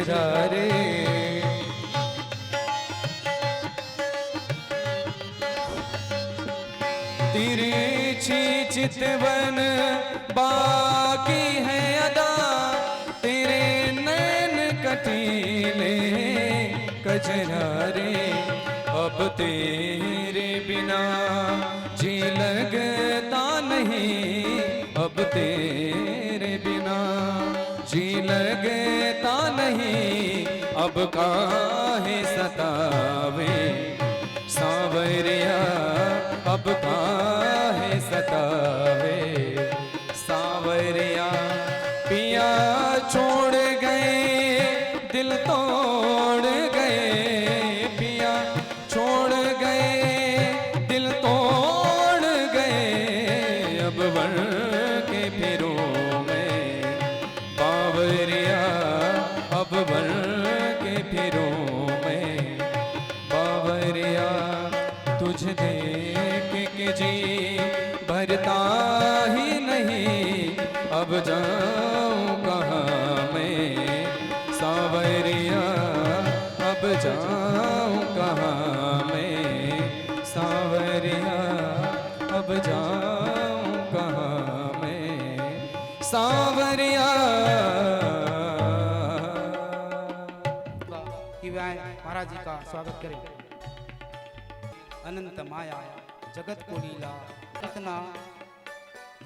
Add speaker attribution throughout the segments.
Speaker 1: कजरा रे। तिरछी चितवन बाकी है अदा, तेरे नैन कटीले कजरा रे। अब तेरे बिना जी लगता नहीं, अब तेरे बिना जी लगता नहीं। अब काहे सतावे सांवरिया, अब काहे सतावे सांवरिया। पिया छोड़ गए दिल तोड़ गए, पिया छोड़ गए दिल तोड़ गए। अब वन के फिरों में बावरिया, अब वन के फिरों में बावरिया। तुझ देख के जी भरता ही नहीं, अब जाऊं कहाँ मैं सांवरिया, अब जाऊं कहाँ मैं सांवरिया, अब जाऊं कहाँ मैं सांवरिया।
Speaker 2: महाराज जी का स्वागत करें। अनंत माया जगत को लीला इतना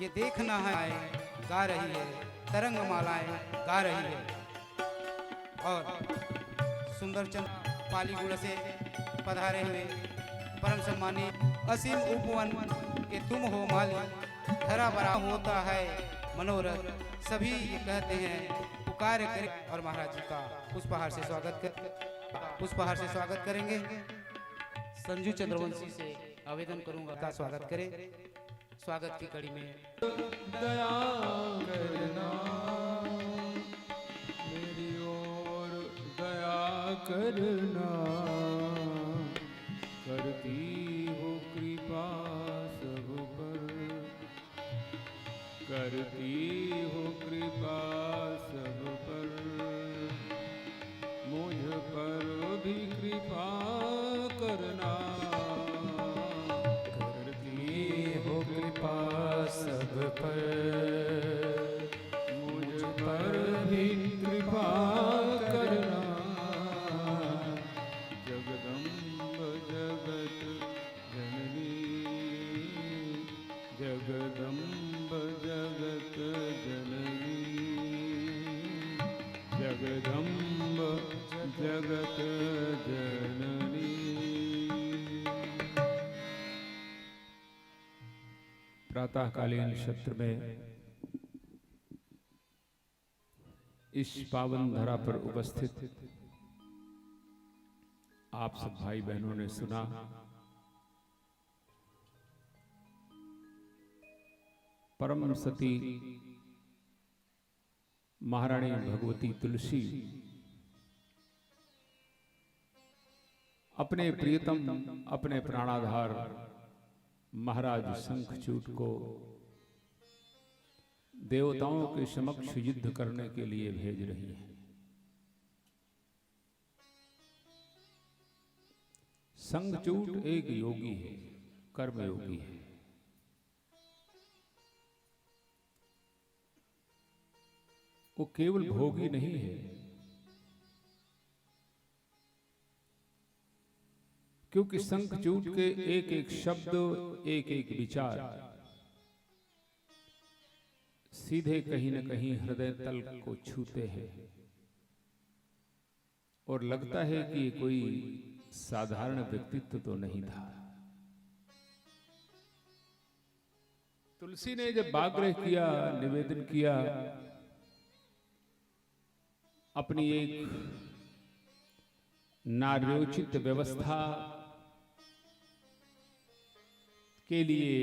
Speaker 2: ये देखना है, गा रही है तरंग मालाएं गा रही है। और सुंदरचंद पालीगुड़ से पधारे हुए परम सम्मानी असीम उपवन के तुम हो माली, धरा बरा होता है मनोरथ, सभी ये कहते हैं पुकार करें। और महाराज जी का पुष्पहार से स्वागत करेंगे। संजू चंद्रवंशी से आवेदन करूंगा का स्वागत करें। स्वागत की कड़ी में
Speaker 1: दया करना मेरी ओर, दया करना। करती हो कृपा सब पर, करती हो कृपा सब पर। मुझ पर भी कृपा करना, करती हो कृपा सब पर। मुझ पर भी कृपा करना। जगदम्ब जगत जननी, जगदम्ब जगत जननी, जगदम्ब जगत जननी। प्रातःकालीन सत्र में इस पावन धरा पर उपस्थित आप सब भाई बहनों ने सुना परम सती महारानी भगवती तुलसी अपने प्रियतम, अपने प्राणाधार महाराज शंखचूड को देवताओं के समक्ष युद्ध करने के लिए भेज रही है। शंखचूड एक योगी है, कर्म योगी है। वो केवल भोगी नहीं है, क्योंकि शंखचूड के एक एक शब्द, एक एक विचार सीधे कहीं न कहीं हृदय तल को छूते हैं और लगता है कि ये कोई साधारण व्यक्तित्व तो नहीं था। तुलसी ने जब आग्रह किया, निवेदन किया, अपनी एक नार्योचित व्यवस्था के लिए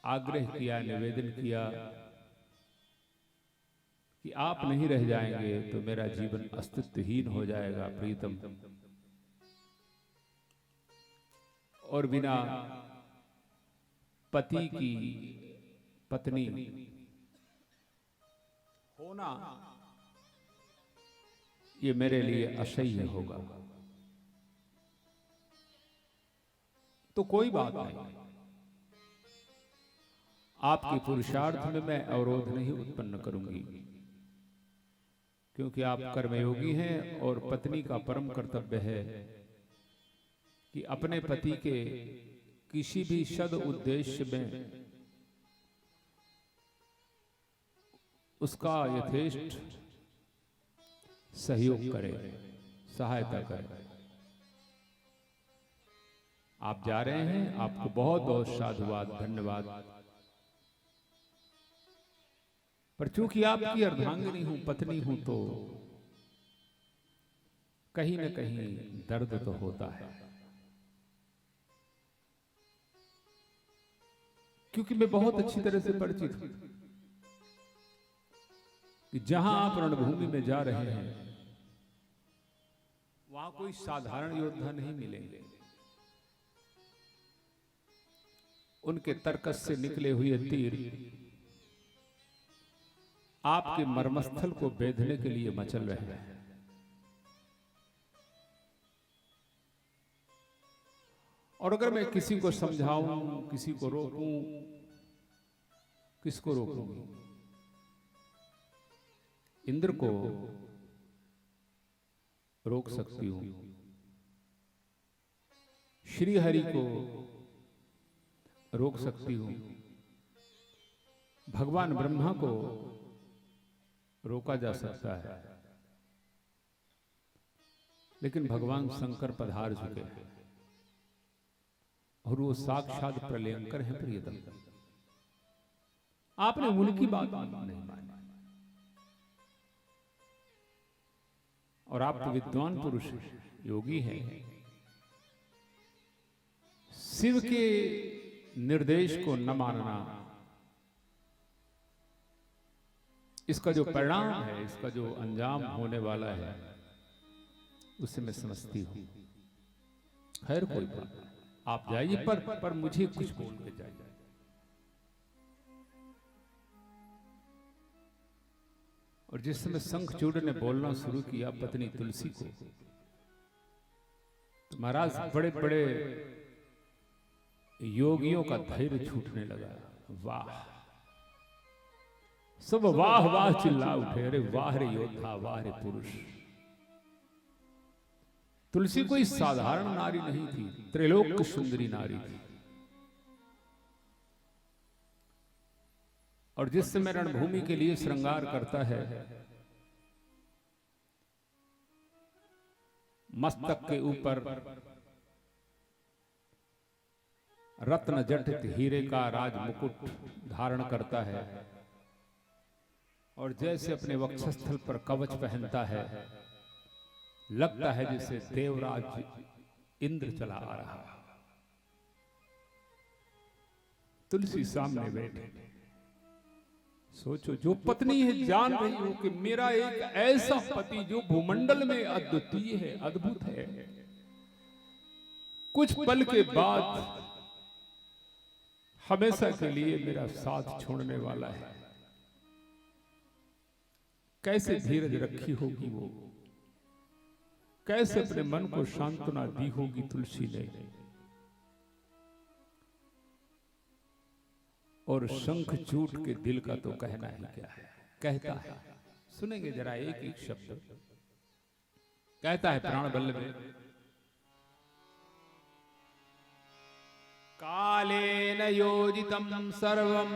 Speaker 1: आग्रह किया, निवेदन किया कि आप नहीं रह जाएंगे तो मेरा जीवन अस्तित्वहीन हो जाएगा प्रीतम, और बिना पति की पत्नी होना ये मेरे लिए असह्य होगा। तो कोई बात नहीं, आपके पुरुषार्थ में मैं अवरोध नहीं उत्पन्न करूंगी, क्योंकि आप कर्मयोगी हैं और पत्नी का परम कर्तव्य है कि अपने पति के किसी भी सद उद्देश्य में उसका यथेष्ट सहयोग करे, सहायता करे। आप जा रहे हैं, आपको बहुत बहुत साधुवाद, धन्यवाद। पर चूंकि आपकी अर्धांगिनी हूं, पत्नी हूं, तो कहीं न कहीं दर्द तो होता है, क्योंकि मैं बहुत अच्छी तरह से परिचित हूं कि जहां आप रणभूमि में जा रहे हैं वहां कोई साधारण योद्धा नहीं मिलेंगे। उनके तर्कस से निकले हुए तीर आपके मर्मस्थल को बेधने के लिए मचल रहे हैं। और अगर मैं किसी को समझाऊं, किसी को रोकूं, किसको रोकूंगी? इंद्र को रोक सकती हूं, श्री हरि को रोक सकती हूं, भगवान ब्रह्मा को रोका जा सकता है, लेकिन भगवान शंकर पधार चुके हैं और वो साक्षात प्रलयंकर हैं। प्रियतम, आपने उनकी बात नहीं मानी, और आप तो विद्वान पुरुष योगी हैं। शिव के निर्देश को न मानना, इसका जो परिणाम है, इसका जो अंजाम होने वाला है, उसे मैं समझती हूं। खैर कोई बात, आप जाइए, पर मुझे कुछ बोल के जाइए। और जिस समय शंखचूड़ ने बोलना शुरू किया पत्नी तुलसी को, तो महाराज बड़े बड़े योगियों का धैर्य छूटने लगा। वाह, सब वाह वाह चिल्ला उठे, अरे वाह रे योद्धा, वाह रे पुरुष। तुलसी कोई साधारण नारी नहीं थी, त्रैलोक सुंदरी नारी थी। और जिस समय रणभूमि के लिए श्रृंगार करता है, मस्तक के ऊपर रत्न जटित हीरे का राज मुकुट धारण करता है, और जैसे अपने वक्षस्थल पर कवच पहनता है, लगता है जैसे देवराज इंद्र चला आ रहा। तुलसी सामने बैठे, सोचो, जो पत्नी है जान रही हो कि मेरा एक ऐसा पति जो भूमंडल में अद्वितीय है, अद्भुत है, कुछ पल के बाद हमेशा के लिए मेरा साथ छोड़ने वाला है। कैसे धीरज रखी होगी वो, कैसे अपने मन को सांत्वना दी होगी तुलसी ने। और शंखचूड़ के दिल का तो कहना ही क्या है। कहता है, सुनेंगे जरा एक एक शब्द। कहता है प्राण बल्लभ, कालेन योजितम सर्वम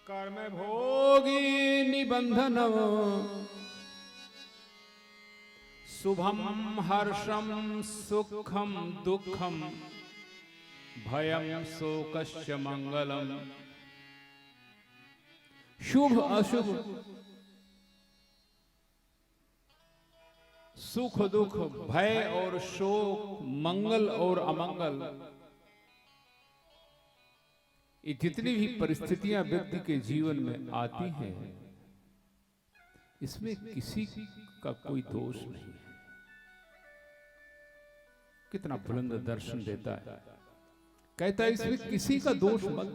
Speaker 1: कर्म भोगी निबंधनम शुभम हर्षम सुखम दुखम भयम शोकश्च मंगलम। शुभ अशुभ, सुख दुख, भय और शोक, मंगल और अमंगल, ये जितनी भी परिस्थितियां व्यक्ति के जीवन में आती हैं, इसमें किसी का कोई दोष नहीं है। कितना बुलंद दर्शन देता है। कहता है इसमें किसी का दोष मत।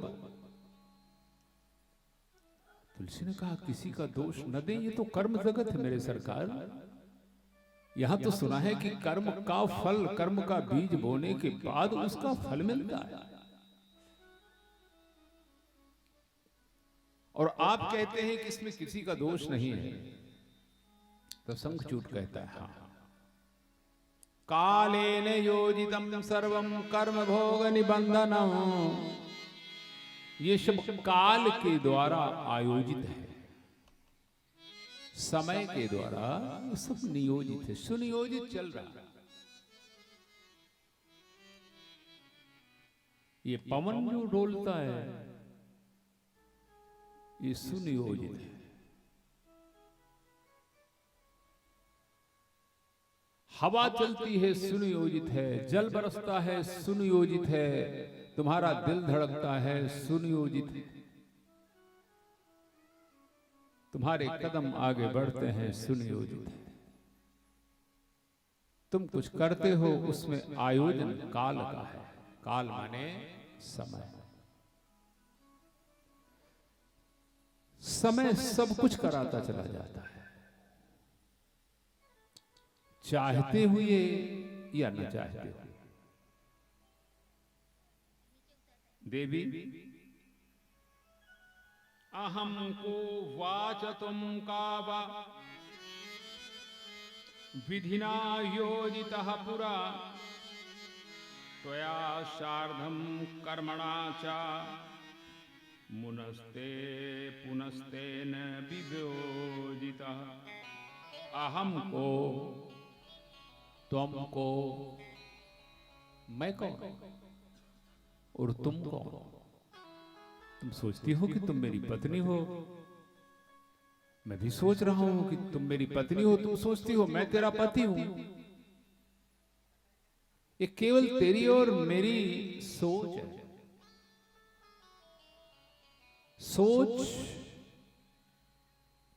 Speaker 1: तुलसी ने कहा किसी का दोष न दें, ये तो कर्म जगत है मेरे सरकार। यहां तो सुना है कि कर्म का फल, कर्म का बीज बोने के बाद उसका फल मिलता है, और आप कहते हैं कि इसमें किसी का दोष नहीं है। तो शंखचूड कहता है हाँ, कालेन योजितम सर्वम कर्म भोग निबंधनम, ये सब काल के द्वारा आयोजित है, समय के द्वारा ये सब नियोजित है, सुनियोजित चल रहा है। ये पवन जो डोलता है ये सुनियोजित है। हवा चलती है सुनियोजित है, जल बरसता है सुनियोजित है, तुम्हारा दिल धड़कता है सुनियोजित है, तुम्हारे कदम आगे बढ़ते हैं सुनियोजित है, तुम कुछ करते हो उसमें आयोजन काल का है। काल माने समय। समय सब कुछ कराता चला जाता है, चाहते हुए या न चाहते हुए। देवी अहम को वाचतुम कावा विधिना योजितः पुरा, त्वया सार्धं कर्मणा च मुनस्ते पुनस्तेन वियोजितः। अहम को, तुमको, मैं कौन और तुम कौन? तुम सोचती हो कि तुम मेरी पत्नी हो, मैं भी सोच रहा हूं कि तुम मेरी पत्नी हो, तुम सोचती हो मैं तेरा पति हूं। ये केवल तेरी और मेरी सोच है। सोच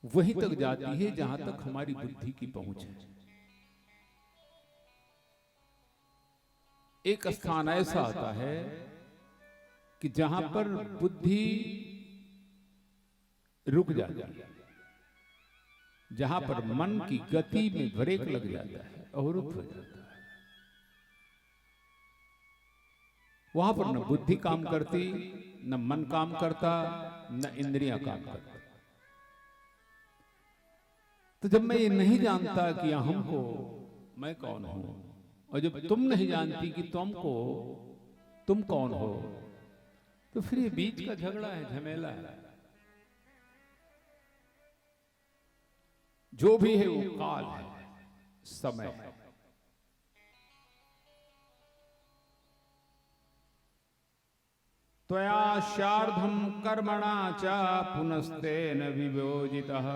Speaker 1: वहीं तक जाती है जहां तक हमारी बुद्धि की पहुंच है। एक स्थान ऐसा आता है कि जहां पर बुद्धि रुक जाती है, जहां पर मन की गति में ब्रेक लग जाता है, अवरुद्ध हो जाता है, वहां पर न बुद्धि काम करती, न मन काम करता, न इंद्रियां काम करती। तो जब मैं ये नहीं जानता कि हमको मैं कौन हूं, और जब तुम नहीं जानती कि तुमको तुम कौन हो, तो फिर ये बीच का झगड़ा है, झमेला है। जो भी है वो काल है, समय है। त्वया शार्धम कर्मणा च पुनस्तेन वियोजितः।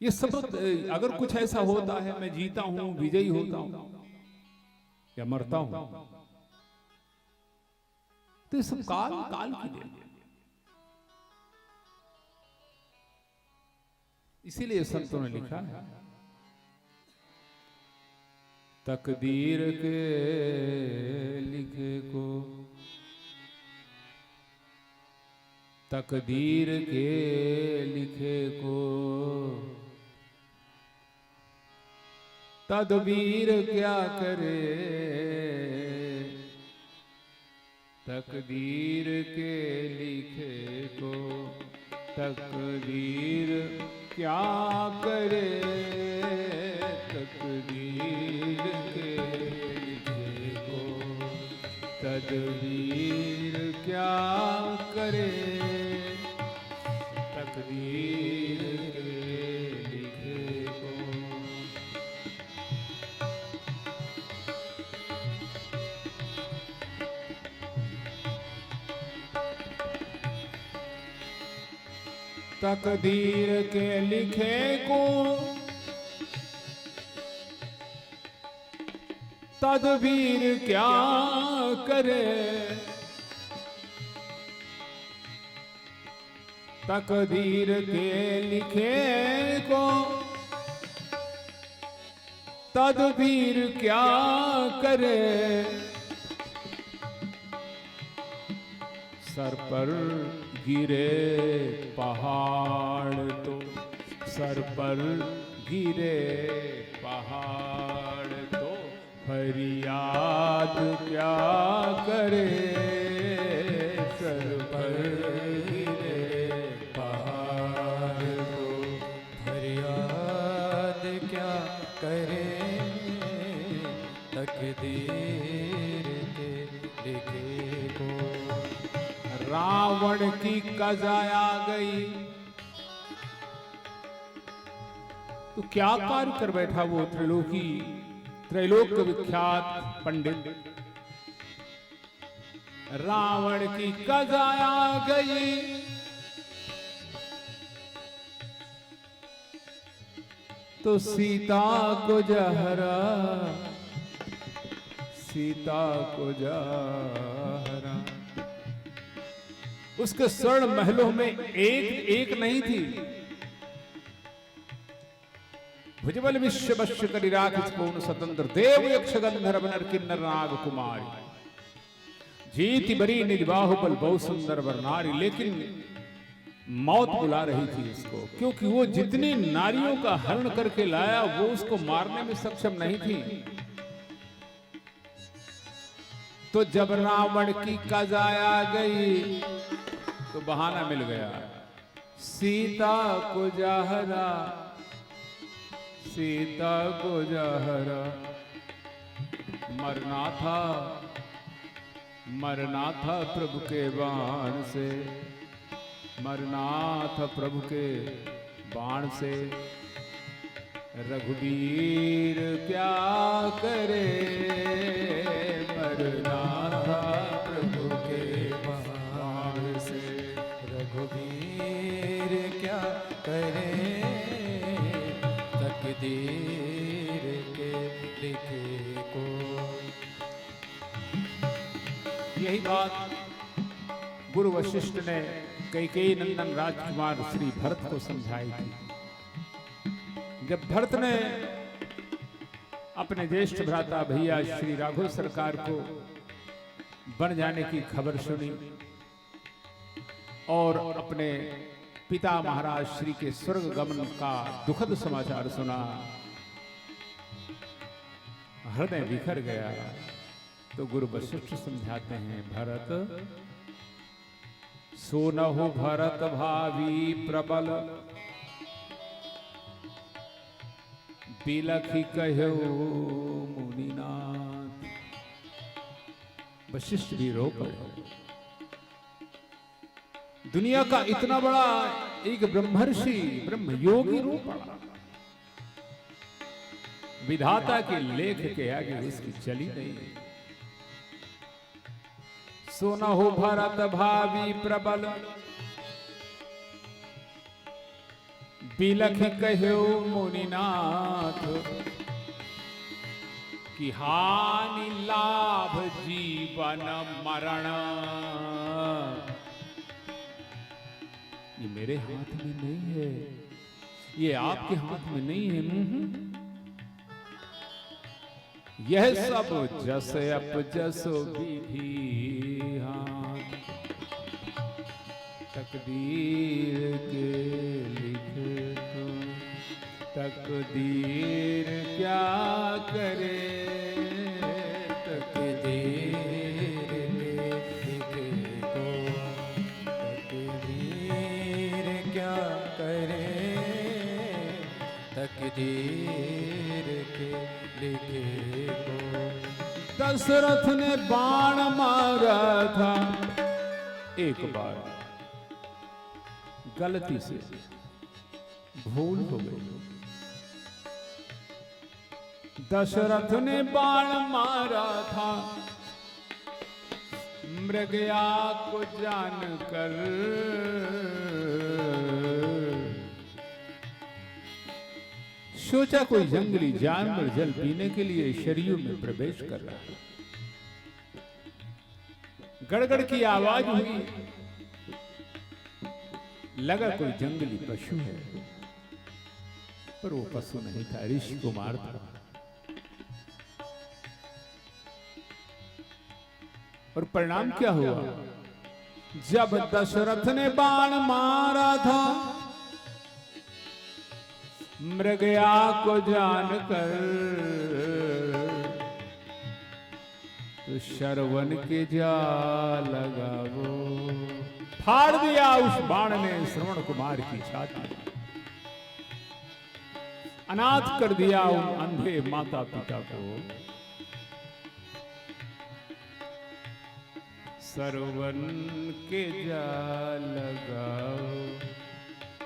Speaker 1: ये सब अगर कुछ ऐसा होता है, मैं जीता हूं, विजयी होता हूं या मरता हूं, तो ये सब काल काल की देन है। इसीलिए संतों ने लिखा है, तकदीर के लिखे को, तकदीर के लिखे को तदबीर क्या करे, तकदीर के लिखे को तकदीर क्या करे, तकदीर के लिखे को तदबीर क्या करे, तकदीर के लिखे को। तकदीर के लिखे को तदबीर क्या करे, तकदीर के लिखे को तदबीर क्या करे, सर पर गिरे पहाड़ तो, सर पर गिरे पहाड़ तो फरियाद क्या करे। सर पर गिरे पहाड़ तो
Speaker 3: फरियाद क्या करे, तकदीर के लिखे को।
Speaker 1: रावण की कज़ा आ गई तो क्या कार्य कर बैठा वो त्रैलोक विख्यात पंडित। रावण की कज़ा आ गई तो सीता को जहरा, सीता को जहरा। उसके स्वर्ण महलों में एक नहीं थी। भुजबल विश्व वश्य करि राखिस पूर्ण स्वतंत्र, देव यक्ष गंधर्व नर किन्नर नाग कुमारी। जीति बरी निज बाहुबल बहु सुंदर वर नारी। लेकिन मौत बुला रही थी इसको, क्योंकि वो जितनी नारियों का हरण करके लाया वो उसको मारने में सक्षम नहीं थी। तो जब रावण की कज़ा आ गई तो बहाना मिल गया। सीता को जहरा, सीता को जहरा। मरना था प्रभु के बाण से, मरना था प्रभु के बाण से। रघुवीर क्या करे, मरना था प्रभु के बाण से।
Speaker 3: रघुवीर क्या करे, तकदीर के लिखे को।
Speaker 1: यही बात गुरु वशिष्ठ ने कैकेयी नंदन राजकुमार श्री भरत को समझाई थी। जब भरत ने अपने ज्येष्ठ भ्राता भैया श्री राघव सरकार को बन जाने की खबर सुनी और अपने पिता महाराज श्री के स्वर्ग गमन का दुखद समाचार सुना, हृदय बिखर गया। तो गुरु वशिष्ठ समझाते हैं, भरत सोनहु भरत भावी प्रबल, बिलखि कहो मुनिनाथ। वशिष्ठ भी रो पड़े। दुनिया का इतना बड़ा एक ब्रह्मर्षि ब्रह्म योगी रो पड़ा। विधाता के लेख के आगे उसकी चली नहीं। सोनहु भरत भावी प्रबल, बिलखि कहो मुनिनाथ। कि हानि लाभ जीवन मरण, ये मेरे हाथ में नहीं है, ये आपके हाथ में नहीं है। यह सब जस अपजस विधि हाथ, तकदीर के लिखे तो। तकदीर क्या करे,
Speaker 3: तकदीर के लिखे को। तकदीर क्या करे, तकदीर के लिखे को।
Speaker 1: दशरथ ने बाण मारा था एक बार, गलती से भूल हो गई। दशरथ ने बाण मारा था, मृगया को जानकर। सोचा कोई जंगली जानवर जल पीने के लिए शरीर में प्रवेश कर रहा है। गड़गड़ की आवाज हुई, लगा कोई जंगली पशु है, पर वो पशु नहीं था, ऋषि कुमार था। और परिणाम क्या हुआ? जब दशरथ ने बाण मारा था मृगया को जानकर, तो शरवन के जा लगा वो, फाड़ दिया उस बाण ने श्रवण कुमार की छाती, अनाथ कर दिया उन अंधे माता पिता को। सरवन के जा लगाओ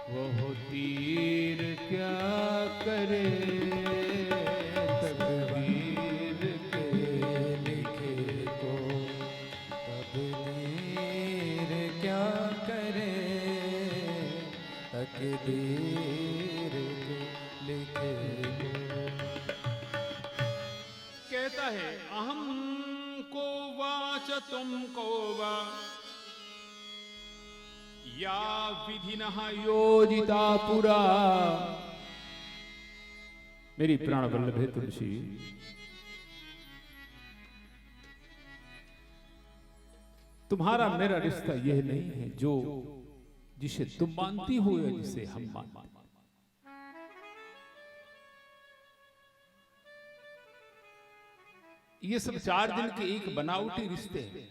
Speaker 1: वो तीर क्या करे,
Speaker 3: तकदीर के लिखे को तकदीर क्या करे, तकदीर के लिखे को।
Speaker 1: कहता है अहम को वाच तुमको वा, या विधि न योजिता पुरा। मेरी प्राण वल्लभे तुलसी, तुम्हारा मेरा रिश्ता यह नहीं है जो जिसे तुम मानती हो या जिसे हम मानते हैं। ये सब 4 दिन के एक बनावटी रिश्ते हैं।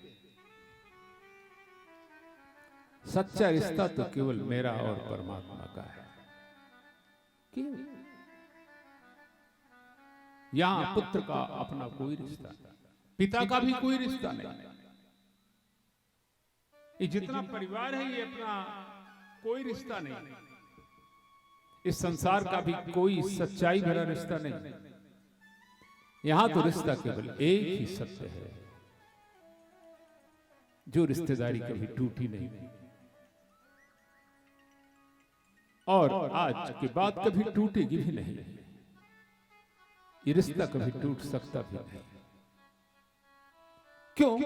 Speaker 1: सच्चा रिश्ता तो केवल मेरा और परमात्मा का है। क्यों? यहां पुत्र का अपना कोई रिश्ता नहीं, पिता का भी कोई रिश्ता नहीं। ये जितना परिवार है ये अपना कोई रिश्ता नहीं। इस संसार का भी कोई सच्चाई भरा रिश्ता नहीं। यहां तो रिश्ता केवल एक ही सत्य है, जो रिश्तेदारी कभी टूटी नहीं और आज के बाद कभी टूटेगी भी नहीं। ये रिश्ता कभी टूट सकता भी नहीं। क्यों?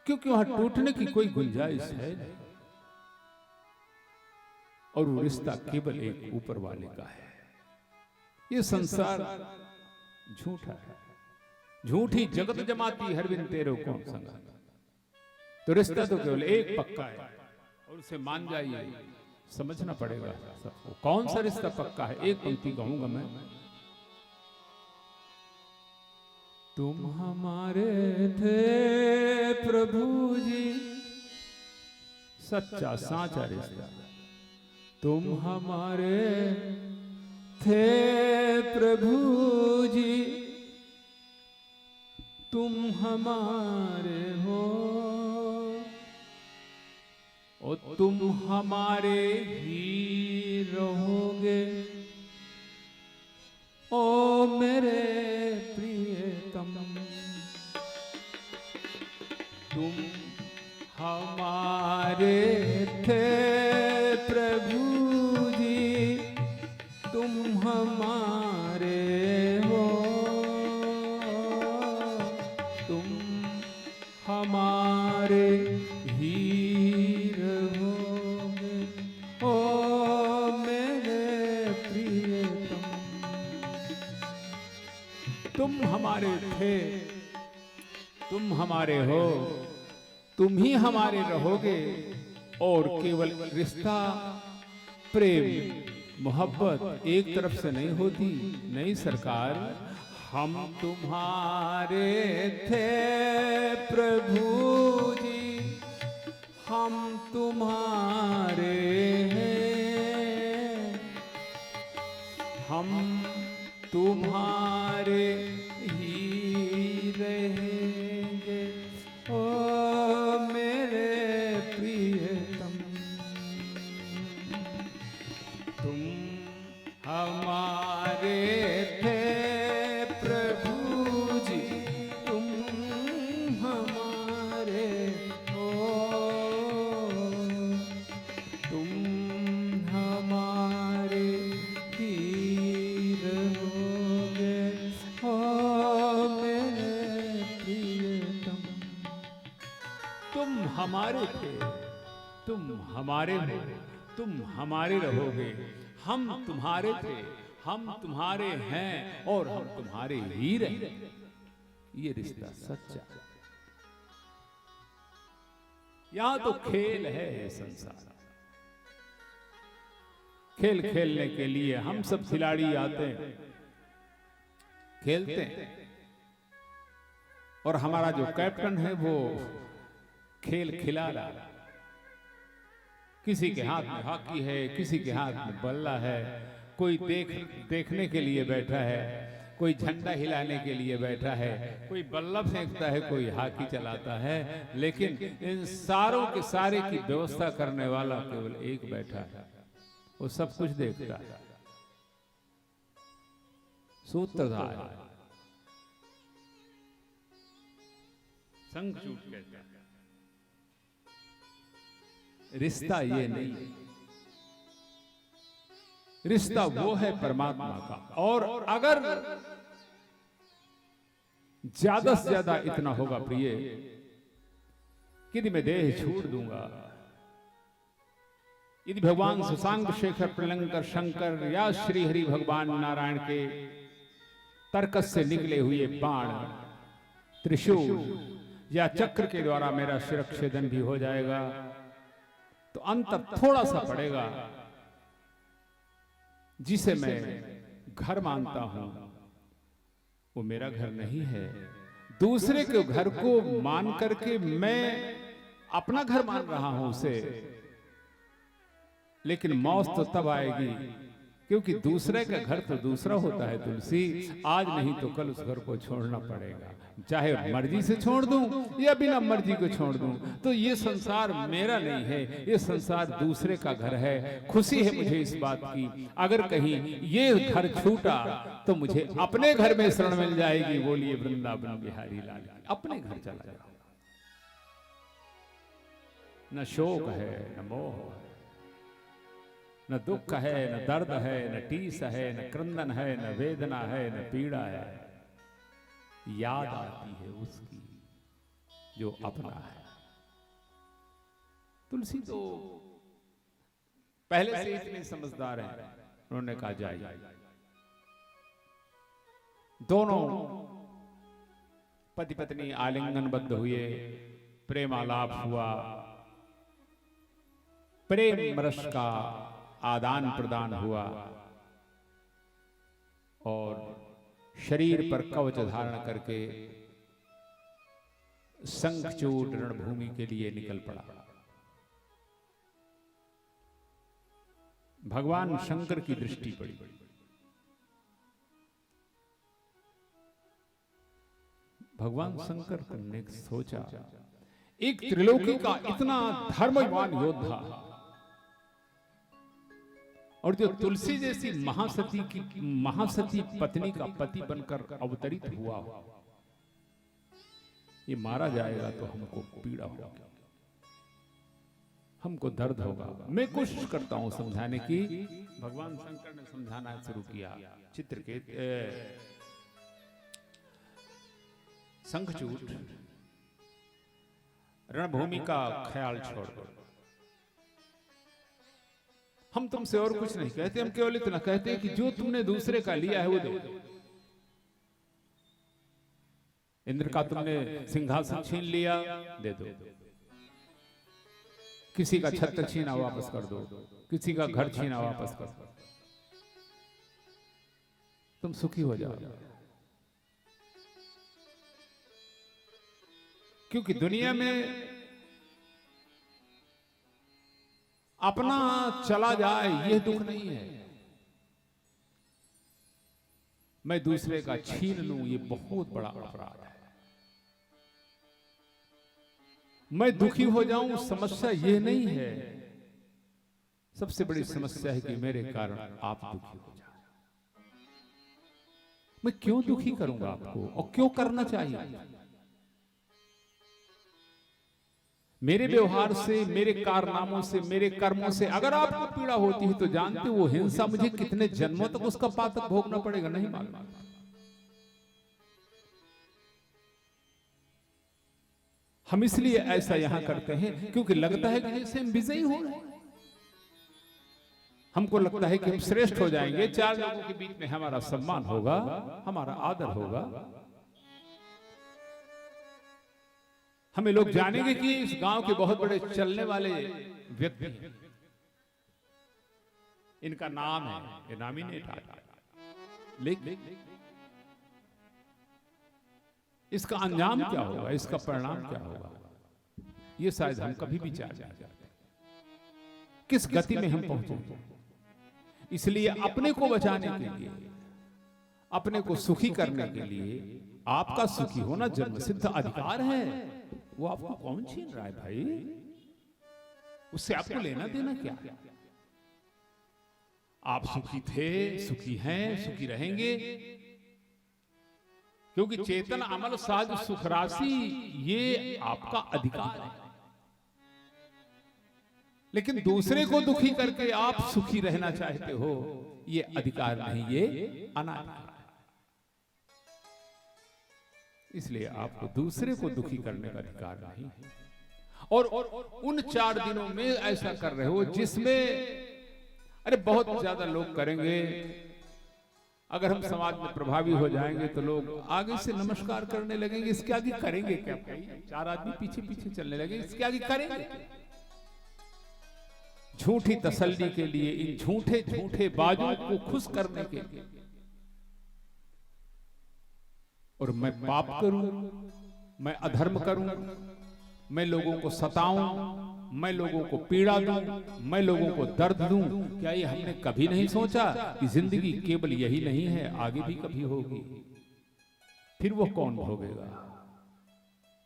Speaker 1: क्योंकि वहां टूटने की कोई गुंजाइश है नहीं। और वो रिश्ता केवल एक ऊपर वाले का है। ये संसार झूठा है, झूठी जगत जमाती हर बिन तेरे कौन संगा। तो रिश्ता तो केवल एक पक्का है और उसे मान जाइए। समझना पड़ेगा सबको कौन सा रिश्ता पक्का है। एक पंक्ति कहूंगा मैं, तुम हमारे थे प्रभु जी, सच्चा साचा रिश्ता। तुम हमारे थे प्रभु जी, तुम हमारे हो और तुम हमारे ही रहोगे। ओ मेरे प्रियतम, तुम हमारे थे प्रभु जी, तुम हमारे हो, तुम हमारे ही रहोगे। ओ मेरे प्रियतम, तुम हमारे थे, तुम हमारे हो, तुम ही हमारे रहोगे। और केवल रिश्ता प्रेम मोहब्बत एक तरफ से नहीं होती। नहीं सरकार, हम तुम्हारे थे प्रभु जी, हम तुम्हारे हैं, हम तुम्हारे ही रहेंगे। ओ मेरे प्रियतम, तुम हमारे थे प्रभु जी, तुम हमारे हो, तुम हमारे ही रहोगे। ओ मेरे प्रियतम, तुम हमारे थे, तुम हमारे हो, तुम हमारे रहोगे। हम तुम्हारे थे, हम तुम्हारे हैं और हम तुम्हारे ही रहेंगे। ये रिश्ता सच्चा। यहां तो खेल है संसार। खेल खेलने के लिए हम सब खिलाड़ी आते हैं, खेलते हैं, और हमारा जो कैप्टन है वो खेल खिला रहा है। किसी के हाथ में हॉकी है, किसी के हाथ में बल्ला है, कोई देखने के लिए बैठा है, कोई झंडा हिलाने के लिए बैठा है, कोई बल्ला फेंकता है, कोई हॉकी चलाता है, लेकिन इन सारों के सारे की व्यवस्था करने वाला केवल एक बैठा है, वो सब कुछ देखता है। सूत्रधार शंखचूड़ कहता है। रिश्ता ये नहीं, रिश्ता वो है परमात्मा का। और अगर ज्यादा से ज्यादा इतना होगा प्रिय कि यदि मैं देह छोड़ दूंगा, यदि भगवान सुशांक शेखर प्रलंकर शंकर या श्री हरि भगवान नारायण के तर्कस से निकले हुए बाण, त्रिशूल या चक्र के द्वारा मेरा शिरच्छेदन भी हो जाएगा, तो अंतर थोड़ा सा पड़ेगा। जिसे मैं घर मानता हूं वो मेरा घर नहीं है। दूसरे के घर को मान करके मैं अपना घर मान रहा हूं उसे, लेकिन मौत तो तब आएगी क्योंकि दूसरे का घर तो दूसरा होता है तुलसी। आज नहीं तो कल उस घर को छोड़ना पड़ेगा, चाहे मर्जी से छोड़ दूं या बिना मर्जी को छोड़ दूं। तो ये संसार मेरा नहीं है, ये संसार दूसरे का घर है। खुशी है मुझे इस बात की, अगर कहीं ये घर छूटा तो मुझे अपने घर में शरण मिल जाएगी। बोलिए वृंदावन बिहारी लाल, अपने घर चला जाओ। न शोक है, न मोह है, न दुख है, न दर्द है, न टीस है, न क्रंदन है, न वेदना है, न पीड़ा है। याद आती है उसकी जो अपना है। तुलसी तो पहले से इतने समझदार हैं, उन्होंने कहा जाइए। दोनों पति पत्नी आलिंगनबद्ध हुए, प्रेमालाप हुआ, प्रेम रस का आदान प्रदान हुआ और शरीर पर कवच धारण करके शंखचूड़ रणभूमि के लिए निकल पड़ा। भगवान शंकर की दृष्टि पड़ी। भगवान शंकर ने सोचा, एक त्रिलोकी का इतना धर्मवान योद्धा और जो तुलसी जैसी महासती पत्नी का पति बनकर अवतरित हुआ, ये मारा जाएगा तो हमको पीड़ा होगा, हमको दर्द होगा। मैं कोशिश करता हूं समझाने की। भगवान शंकर ने समझाना शुरू किया। चित्रकेत शंखचूड़ रणभूमि का ख्याल छोड़ दो। हम तुमसे और कुछ नहीं कहते, हम केवल इतना कहते हैं कि जो तुमने दूसरे का लिया है वो दो। इंद्र का तुमने सिंहासन छीन लिया, दे दो। किसी का छत्र छीना वापस कर दो, किसी का घर छीना वापस कर दो, तुम सुखी हो जाओ। क्योंकि दुनिया में अपना चला जाए यह दुख नहीं है, मैं दूसरे का छीन लूं ये बहुत बड़ा अपराध है। मैं दुखी हो जाऊं समस्या यह नहीं है, सबसे बड़ी समस्या है कि मेरे कारण आप दुखी हो जाए। मैं क्यों दुखी करूंगा आपको, और क्यों करना चाहिए? मेरे व्यवहार से, मेरे कारनामों से, मेरे कर्मों से अगर आपको पीड़ा होती है तो जानते हो वो हिंसा मुझे कितने जन्मों तक उसका पातक भोगना पड़ेगा, नहीं मालूम। हम इसलिए ऐसा यहां करते हैं क्योंकि लगता है कि जैसे हम विजयी हो रहे हैं, हमको लगता है कि हम श्रेष्ठ हो जाएंगे, चार लोगों के बीच में हमारा सम्मान होगा, हमारा आदर होगा। हमें लोग जानेंगे कि इस गांव के बहुत बड़े चलने वाले व्यक्ति हैं, इनका नाम है, ये नाम ही नहीं था, लेकिन इसका अंजाम क्या होगा, इसका परिणाम क्या होगा, ये शायद हम कभी विचार नहीं करते। किस गति में हम पहुंचे। इसलिए अपने को बचाने के लिए, अपने को सुखी करने के लिए, आपका सुखी होना जन्म सिद्ध अधिकार है। वो आपको कौन छीन रहा है भाई? उससे आपको लेना देना क्या? आप सुखी थे, सुखी हैं, सुखी रहेंगे, क्योंकि चेतन अमल साध सुख राशि ये आपका अधिकार है। लेकिन दूसरे को दुखी करके आप सुखी रहना चाहते हो, ये अधिकार नहीं, ये अनाधिकार है। इसलिए आपको दूसरे को दुखी करने का अधिकार नहीं है। और उन 4 दिनों में ऐसा कर रहे हो जिसमें अरे बहुत ज्यादा लोग करेंगे। अगर हम समाज में प्रभावी हो जाएंगे तो लोग आगे से नमस्कार करने लगेंगे। इसके आगे करेंगे क्या भाई? 4 आदमी पीछे पीछे चलने लगे, इसके आगे करेंगे? झूठी तसल्ली के लिए, इन झूठे झूठे बाजों को खुश करने के लिए, और मैं पाप करूं, मैं अधर्म करूं, मैं लोगों को सताऊं, मैं लोगों को पीड़ा दूं, मैं लोगों को दर्द दूं, क्या ये हमने कभी नहीं सोचा कि जिंदगी केवल यही नहीं है, आगे भी कभी होगी? फिर वो कौन भोगेगा?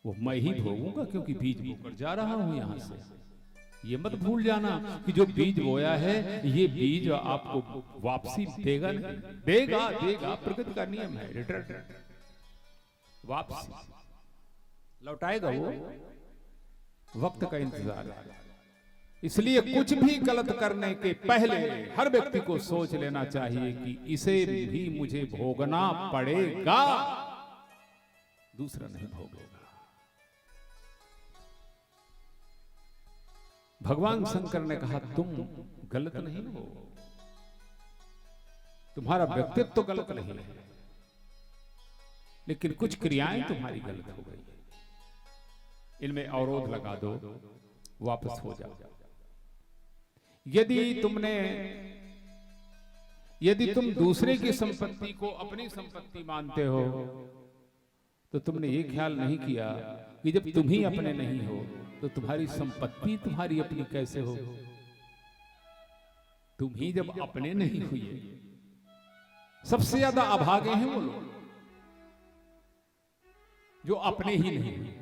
Speaker 1: वो मैं ही भोगूंगा, क्योंकि बीज बोकर जा रहा हूं यहां से। ये मत भूल जाना कि जो बीज बोया है, ये बीज आपको वापसी देगा नहीं, देगा देगा, प्रकृति का नियम है, रिटर्न, वापसी लौटाएगा वो, वक्त का इंतजार है। इसलिए कुछ भी गलत करने के पहले हर व्यक्ति को सोच लेना चाहिए कि इसे भी मुझे भोगना पड़ेगा, दूसरा नहीं भोगेगा। भगवान शंकर ने कहा तुम गलत नहीं हो, तुम्हारा व्यक्तित्व तो गलत नहीं है, लेकिन कुछ क्रियाएं तुम्हारी गलत हो गई, इनमें अवरोध लगा दो, वापस हो जाओ। यदि तुम दूसरे की संपत्ति को अपनी संपत्ति मानते हो, तो तुमने ये ख्याल नहीं किया कि जब तुम ही अपने नहीं हो तो तुम्हारी संपत्ति तुम्हारी अपनी कैसे हो? तुम ही जब अपने नहीं हुए। सबसे ज्यादा अभागे हैं वो लोग जो अपने ही नहीं हुए।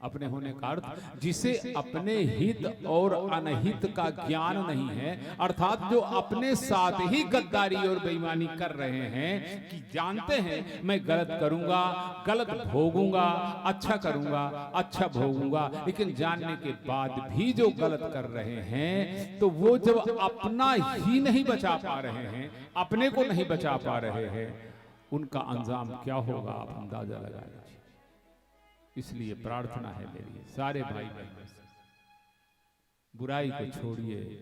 Speaker 1: अपने होने का अर्थ, जिसे अपने हित और अनहित का ज्ञान नहीं है, अर्थात जो अपने साथ ही गद्दारी और बेईमानी कर रहे हैं, कि जानते हैं मैं गलत करूंगा, गलत भोगूंगा, अच्छा करूंगा, अच्छा भोगूंगा, लेकिन जानने के बाद भी जो गलत कर रहे हैं, तो वो जब अपना ही नहीं बचा पा रहे हैं, अपने को नहीं बचा पा रहे हैं, उनका अंजाम क्या होगा आप अंदाजा लगाइए। इसलिए प्रार्थना है मेरी सारे भाई बहनों से, बुराई को छोड़िए,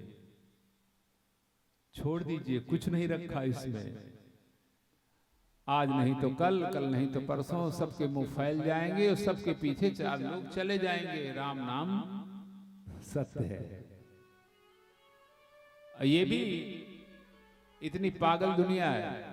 Speaker 1: छोड़ दीजिए, कुछ नहीं रखा इसमें। आज नहीं तो कल, कल नहीं तो परसों सबके मुंह फैल जाएंगे और सबके पीछे 4 लोग चले जाएंगे। राम नाम सत्य है। ये भी इतनी पागल दुनिया है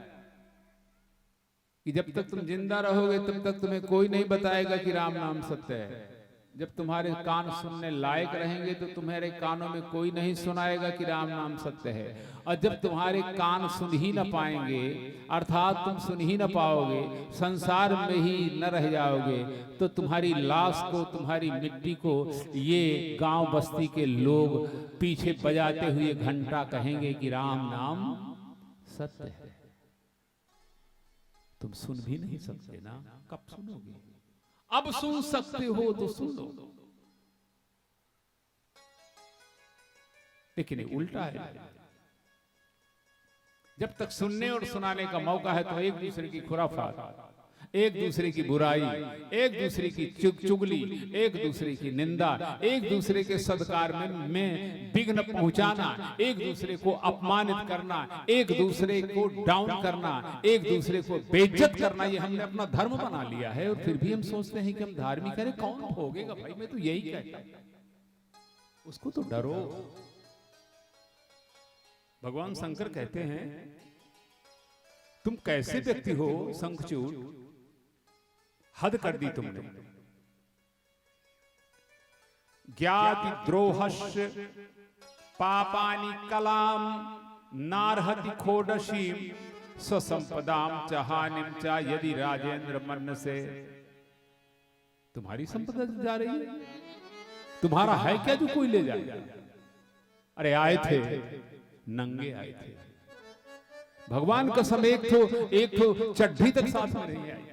Speaker 1: कि जब तक तुम जिंदा रहोगे तब तक तुम्हें कोई नहीं बताएगा कि राम नाम सत्य है। जब तुम्हारे कान सुनने लायक रहेंगे तो तुम्हारे कानों में कोई नहीं सुनाएगा कि राम नाम सत्य है। और जब तुम्हारे कान सुन ही न पाएंगे, अर्थात तुम सुन ही न पाओगे, संसार में ही न रह जाओगे, तो तुम्हारी लाश को, तुम्हारी मिट्टी को ये गांव बस्ती के लोग पीछे बजाते हुए घंटा कहेंगे कि राम नाम सत्य है। तुम सुन भी नहीं सकते ना, कब सुनोगे? अब सुन सकते हो तो सुन लो। लेकिन उल्टा है, जब तक सुनने और सुनाने का मौका है तो एक दूसरे की खुराफात, एक दूसरे की बुराई, एक दूसरे की चुगली, एक दूसरे की निंदा, एक दूसरे के सत्कार में विघ्न पहुंचाना, एक दूसरे को अपमानित करना, एक दूसरे को डाउन करना, एक दूसरे को बेइज्जत करना, ये हमने अपना धर्म बना लिया है। और फिर भी हम सोचते हैं कि हम धार्मिक हैं। कौन भोगेगा भाई? मैं तो यही कहता हूं, उसको तो डरो। भगवान शंकर कहते हैं, तुम कैसे व्यक्ति हो शंखचूड़, हद कर दी तुमने। ज्ञाति द्रोहस्य पापानि कलाम नारहति खोडशीम स्वसंपदाम च हानिम च यदि राजेंद्र मन से। तुम्हारी संपदा जा रही है, तुम्हारा है क्या जो कोई ले जाए? अरे आए थे, नंगे आए थे। भगवान कसम, एक तो चड्ढी तक साथ में नहीं आई।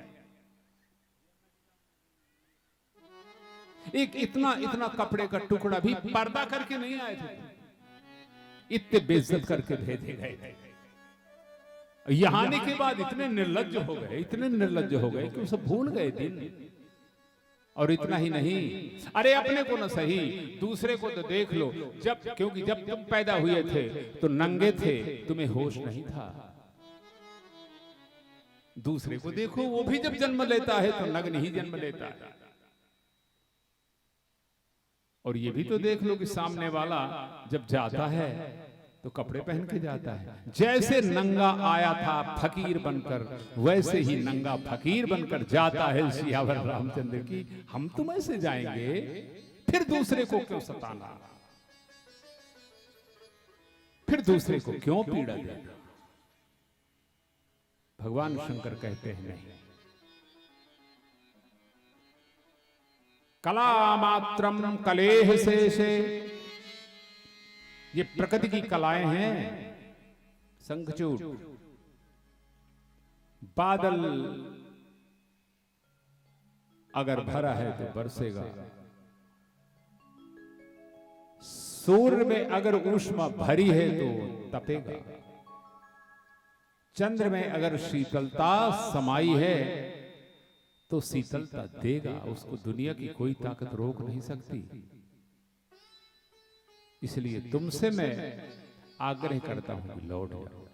Speaker 1: एक इतना कपड़े का टुकड़ा भी पर्दा करके नहीं आए थे। इतने बेइज्जत करके भेजे गए। यहां आने के बाद इतने निर्लज्ज हो गए, इतने निर्लज्ज हो गए कि वो सब भूल गए दिन। और इतना ही नहीं, अरे अपने को न सही, दूसरे को तो देख लो। क्योंकि जब तुम पैदा हुए थे तो नंगे थे, तुम्हें होश नहीं था। दूसरे को देखो, वो भी जब जन्म लेता है तो नग्न ही जन्म लेता है। और ये भी तो देख लो कि सामने वाला जब जाता है तो कपड़े पहन के जाता है। जैसे नंगा आया था फकीर बनकर, वैसे ही नंगा फकीर बनकर जाता है सियावर रामचंद्र की। हम तुम ऐसे जाएंगे, फिर दूसरे को क्यों सताना, फिर दूसरे को क्यों पीड़ा देना? भगवान शंकर कहते हैं नहीं, कला मात्रम कलेह शेषे। ये प्रकृति की कलाएं हैं शंखचूड़। बादल अगर भरा है तो बरसेगा, सूर्य में अगर ऊष्मा भरी है तो तपेगा, चंद्र में अगर शीतलता समाई है तो शीतलता देगा। उसको दुनिया की कोई ताकत रोक नहीं सकती। इसलिए तुमसे मैं आग्रह करता हूं कि लौट जाओ।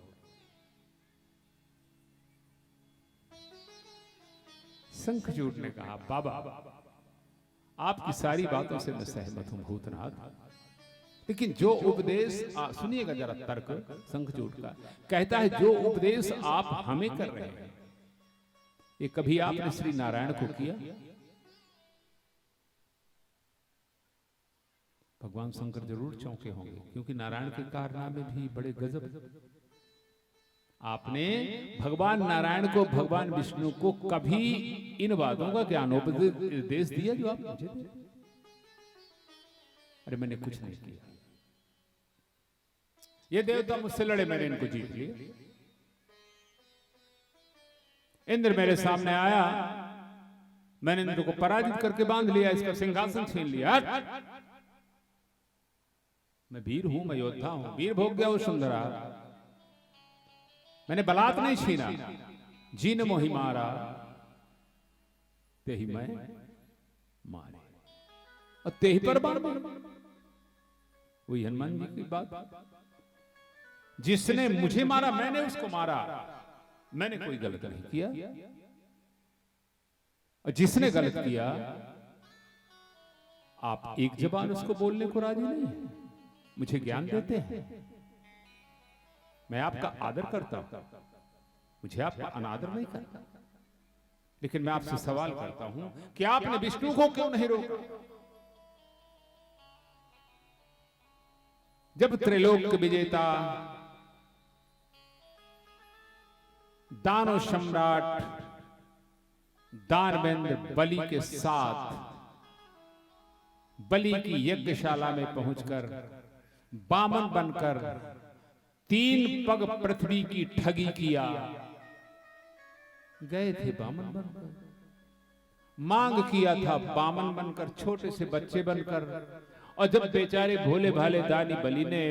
Speaker 1: शंखचूड़ ने कहा, बाबा आपकी सारी बातों से मैं सहमत हूं भूतनाथ, लेकिन जो उपदेश सुनिएगा जरा तर्क शंखचूड़ का। कहता है जो उपदेश आप हमें कर रहे हैं, ये कभी आपने श्री नारायण को किया? भगवान शंकर जरूर चौंके होंगे, क्योंकि नारायण के कारनामे भी बड़े गजब। आपने भगवान नारायण को, भगवान विष्णु को कभी इन बातों का ज्ञानोपदेश दिया जो आप मुझे दे? अरे मैंने कुछ नहीं किया। ये देवता मुझसे लड़े, मैंने इनको जीत लिया। इंद्र मेरे सामने आया, मैंने इंद्र को पराजित करके बांध लिया, इसका सिंहासन छीन लिया। मैं वीर हूं, मैं योद्धा हूं। वीर भोग गया वो सुंदरा। मैंने बलात् नहीं छीना, जीन मोहि मारा ते ही मैं मारे, और ते ही पर बाण मारा। वही हनुमान जी की बात, जिसने मुझे मारा मैंने उसको मारा। मैंने कोई गलत नहीं किया, और जिसने गलत किया आप एक जबान उसको बोलने को राजी नहीं है। मुझे ज्ञान देते हैं, मैं आपका आदर करता हूं, मुझे आपका अनादर नहीं करता। लेकिन मैं आपसे सवाल करता हूं कि आपने विष्णु को क्यों नहीं रोका? जब त्रिलोक विजेता दानव सम्राट दानवेंद्र बलि के साथ बलि की यज्ञशाला में पहुंचकर बामन बनकर 3 पग पृथ्वी की ठगी किया, गए थे बामन बनकर, मांग किया था बामन बनकर, छोटे से बच्चे बनकर। और जब बेचारे भोले भाले दानी बलि ने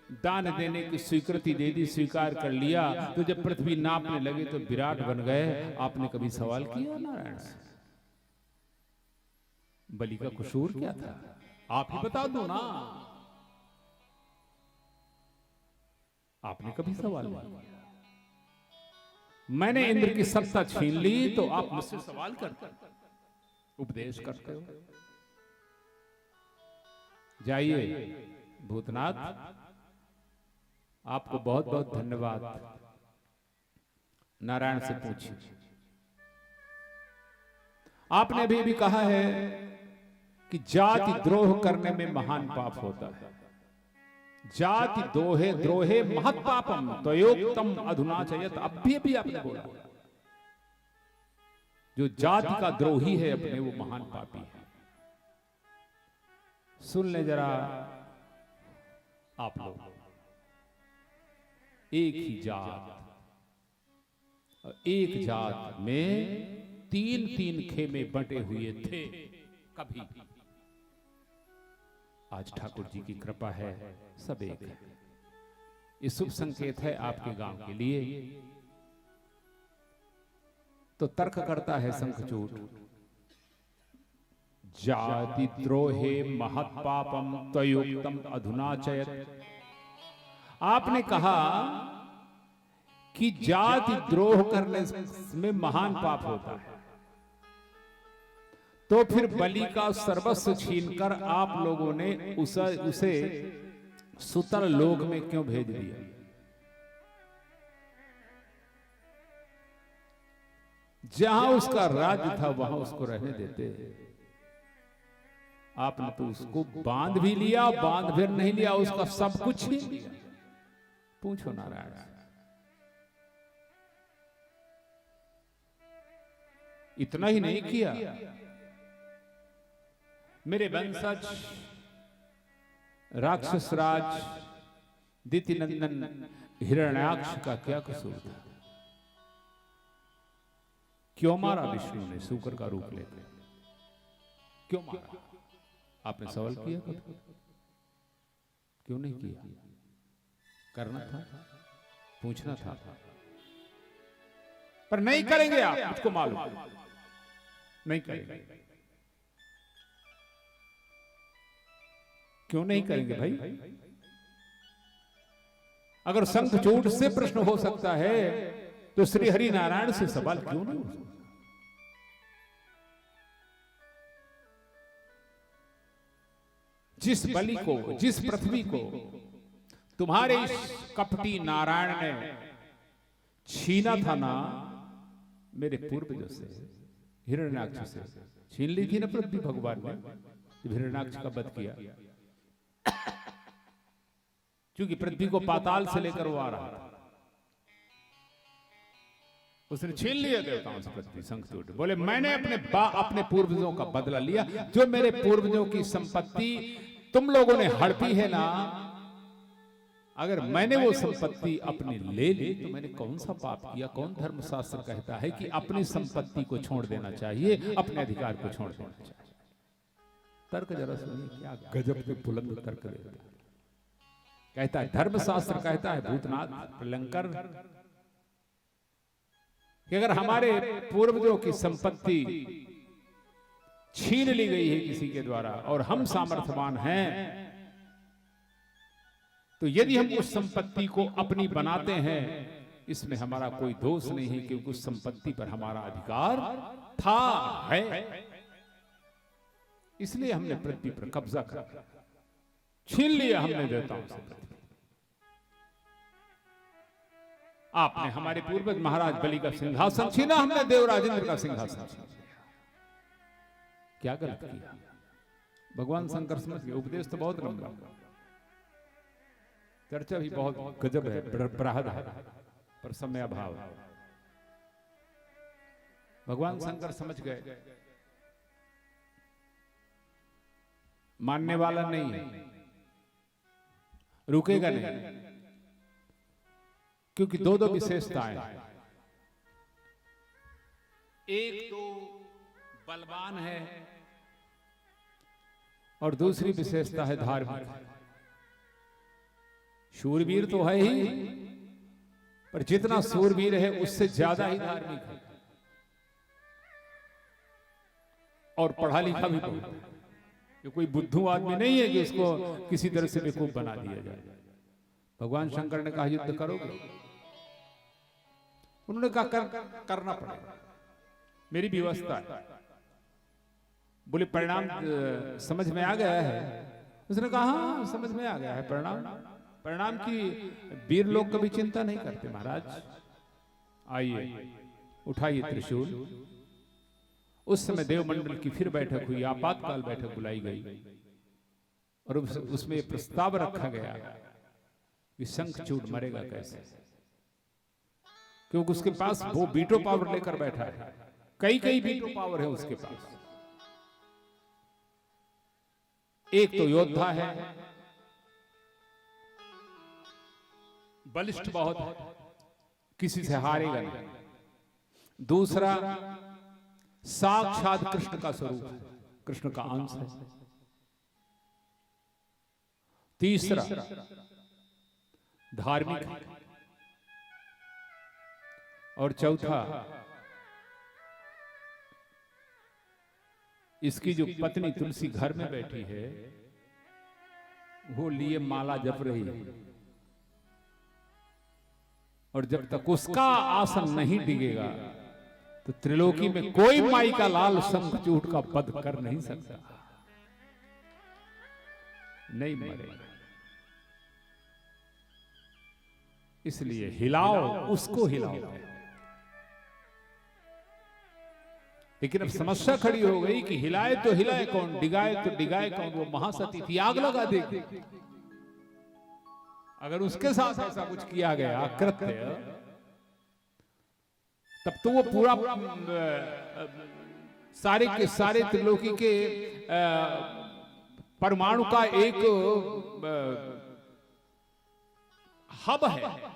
Speaker 1: दान देने की स्वीकृति दे दी, स्वीकार कर लिया, तो जब पृथ्वी नापने लगे तो विराट बन गए। आपने कभी सवाल किया नारायण से, बलि का कसूर क्या था? आप ही बता दो ना। आपने कभी सवाल नहीं किया। मैंने इंद्र की सत्ता छीन ली तो आप मुझसे सवाल करते, उपदेश करते हो। जाइए भूतनाथ, आपको बहुत बहुत धन्यवाद। नारायण से पूछिए। आपने अभी भी कहा है कि जाति द्रोह करने में महान पाप होता है। जाति द्रोहे द्रोहे महत पापम त्वयोक्तम अधुना चयत। अब भी आपने बोला, जो जाति का द्रोही है अपने, वो महान पापी है। सुन ले जरा आप लोग, एक ही जात, एक जात में तीन तीन खेमे बंटे हुए थे कभी। आज ठाकुर जी की कृपा है, सब एक है। ये शुभ संकेत है आपके गांव के लिए। तो तर्क करता है शंखचूड़, जाति द्रोहे महत् पापम त्वयोक्तम अधुना चयत। आपने कहा कि जाति द्रोह करने में महान पाप होता है, तो फिर बलि का सर्वस्व छीनकर आप लोगों ने उसे सुतल लोक में क्यों भेज दिया? जहां उसका राज्य था वहां उसको रहने देते। आपने तो उसको बांध भी लिया, बांध फिर नहीं लिया, उसका सब कुछ ही लिया। पूछो नारायण से। इतना ही नहीं किया, मेरे वंशज राक्षस राज दितिनंदन हिरण्याक्ष का क्या कसूर था? क्यों मारा विष्णु ने सूकर का रूप लेकर? क्यों मारा? आपने सवाल किया कभी? क्यों नहीं किया? करना था, पूछना था, पर नहीं करेंगे आप, मुझको मालूम नहीं करेंगे। क्यों नहीं करेंगे भाई? अगर शंखचूड़ से प्रश्न हो सकता है तो श्री हरि नारायण से सवाल क्यों नहीं हो सकता? जिस बलि को, जिस पृथ्वी को तुम्हारे इस कपटी नारायण ने छीना था ना, मेरे पूर्वजों से, हिरण्याक्ष से छीन ली थी ना पृथ्वी भगवान ने, जब हिरण्याक्ष का वध किया। क्योंकि पृथ्वी को पाताल से लेकर वो आ रहा था, उसने छीन लिया देवताओं से पृथ्वी। शंखचूड़ बोले, मैंने अपने पूर्वजों का बदला लिया। जो मेरे पूर्वजों की संपत्ति तुम लोगों ने हड़पी है ना, अगर मैंने वो संपत्ति अपनी ले ली तो मैंने कौन सा पाप किया? कौन धर्मशास्त्र कहता है कि अपनी संपत्ति को छोड़ देना चाहिए, अपने अधिकार को छोड़ देना चाहिए? तर्क जरा सुनिए, क्या गजब के बुलंद तर्क देता है। कहता है, धर्मशास्त्र कहता है भूतनाथ प्रलंकर कि अगर हमारे पूर्वजों की संपत्ति छीन ली गई है किसी के द्वारा और हम सामर्थ्यवान हैं, तो यदि हम उस संपत्ति को अपनी बनाते हैं, इसमें हमारा कोई दोष नहीं है, क्योंकि उस संपत्ति पर हमारा अधिकार था, है। इसलिए हमने पृथ्वी पर कब्जा कर छीन लिया हमने देवताओं से। आपने हमारे पूर्वज महाराज बलि का सिंहासन छीना, हमने देवराजेंद्र का सिंहासन छीना। क्या गलत किया? भगवान शंकर समझ गए। उपदेश तो बहुत लंबा, चर्चा भी बहुत गजब है, बृहद है, पर समय अभाव। भगवान शंकर समझ गए, मानने वाला नहीं, रुकेगा नहीं, क्योंकि दो दो विशेषताएं। एक तो बलवान है और दूसरी विशेषता है धार्मिक, शूरवीर तो है ही, पर जितना शूरवीर है उससे ज्यादा ही धार्मिक है और पढ़ा लिखा भी बहुत है। ये कोई बुद्धू आदमी नहीं है कि उसको किसी तरह से बेवकूफ बना दिया जाए। भगवान शंकर ने कहा युद्ध करोगे? उन्होंने कहा करना पड़ेगा, मेरी व्यवस्था है। बोले परिणाम समझ में आ गया है? उसने कहा हाँ समझ में आ गया है परिणाम। परिणाम की वीर लोग कभी चिंता नहीं करते महाराज। आइए उठाइए त्रिशूल। उस समय देवमंडल की फिर बैठक हुई, आपातकाल बैठक बुलाई गई और उसमें प्रस्ताव रखा गया कि शंखचूड़ मरेगा कैसे, क्योंकि उसके पास वो वीटो पावर लेकर बैठा है। कई वीटो पावर है उसके पास। एक तो योद्धा है, बलिष्ठ बहुत है, किसी से हारेगा नहीं। दूसरा साक्षात कृष्ण का स्वरूप है, कृष्ण का अंश है। तीसरा धार्मिक है और चौथा इसकी जो पत्नी तुलसी घर में बैठी है वो लिए माला जप रही है और जब तक उसका आसन नहीं डिगेगा तो त्रिलोकी में कोई माई का लाल शंखचूड़ का पद कर नहीं सकता, नहीं मरेगा। इसलिए हिलाओ उसको हिलाओ। लेकिन अब समस्या खड़ी हो गई कि हिलाए तो हिलाए कौन, डिगाए तो डिगाए कौन। वो महासती थी, आग लगा देगी। अगर उसके साथ ऐसा कुछ किया गया कृत्य, तब तो वो पूरा सारे के सारे त्रिलोकी के परमाणु का एक हब है।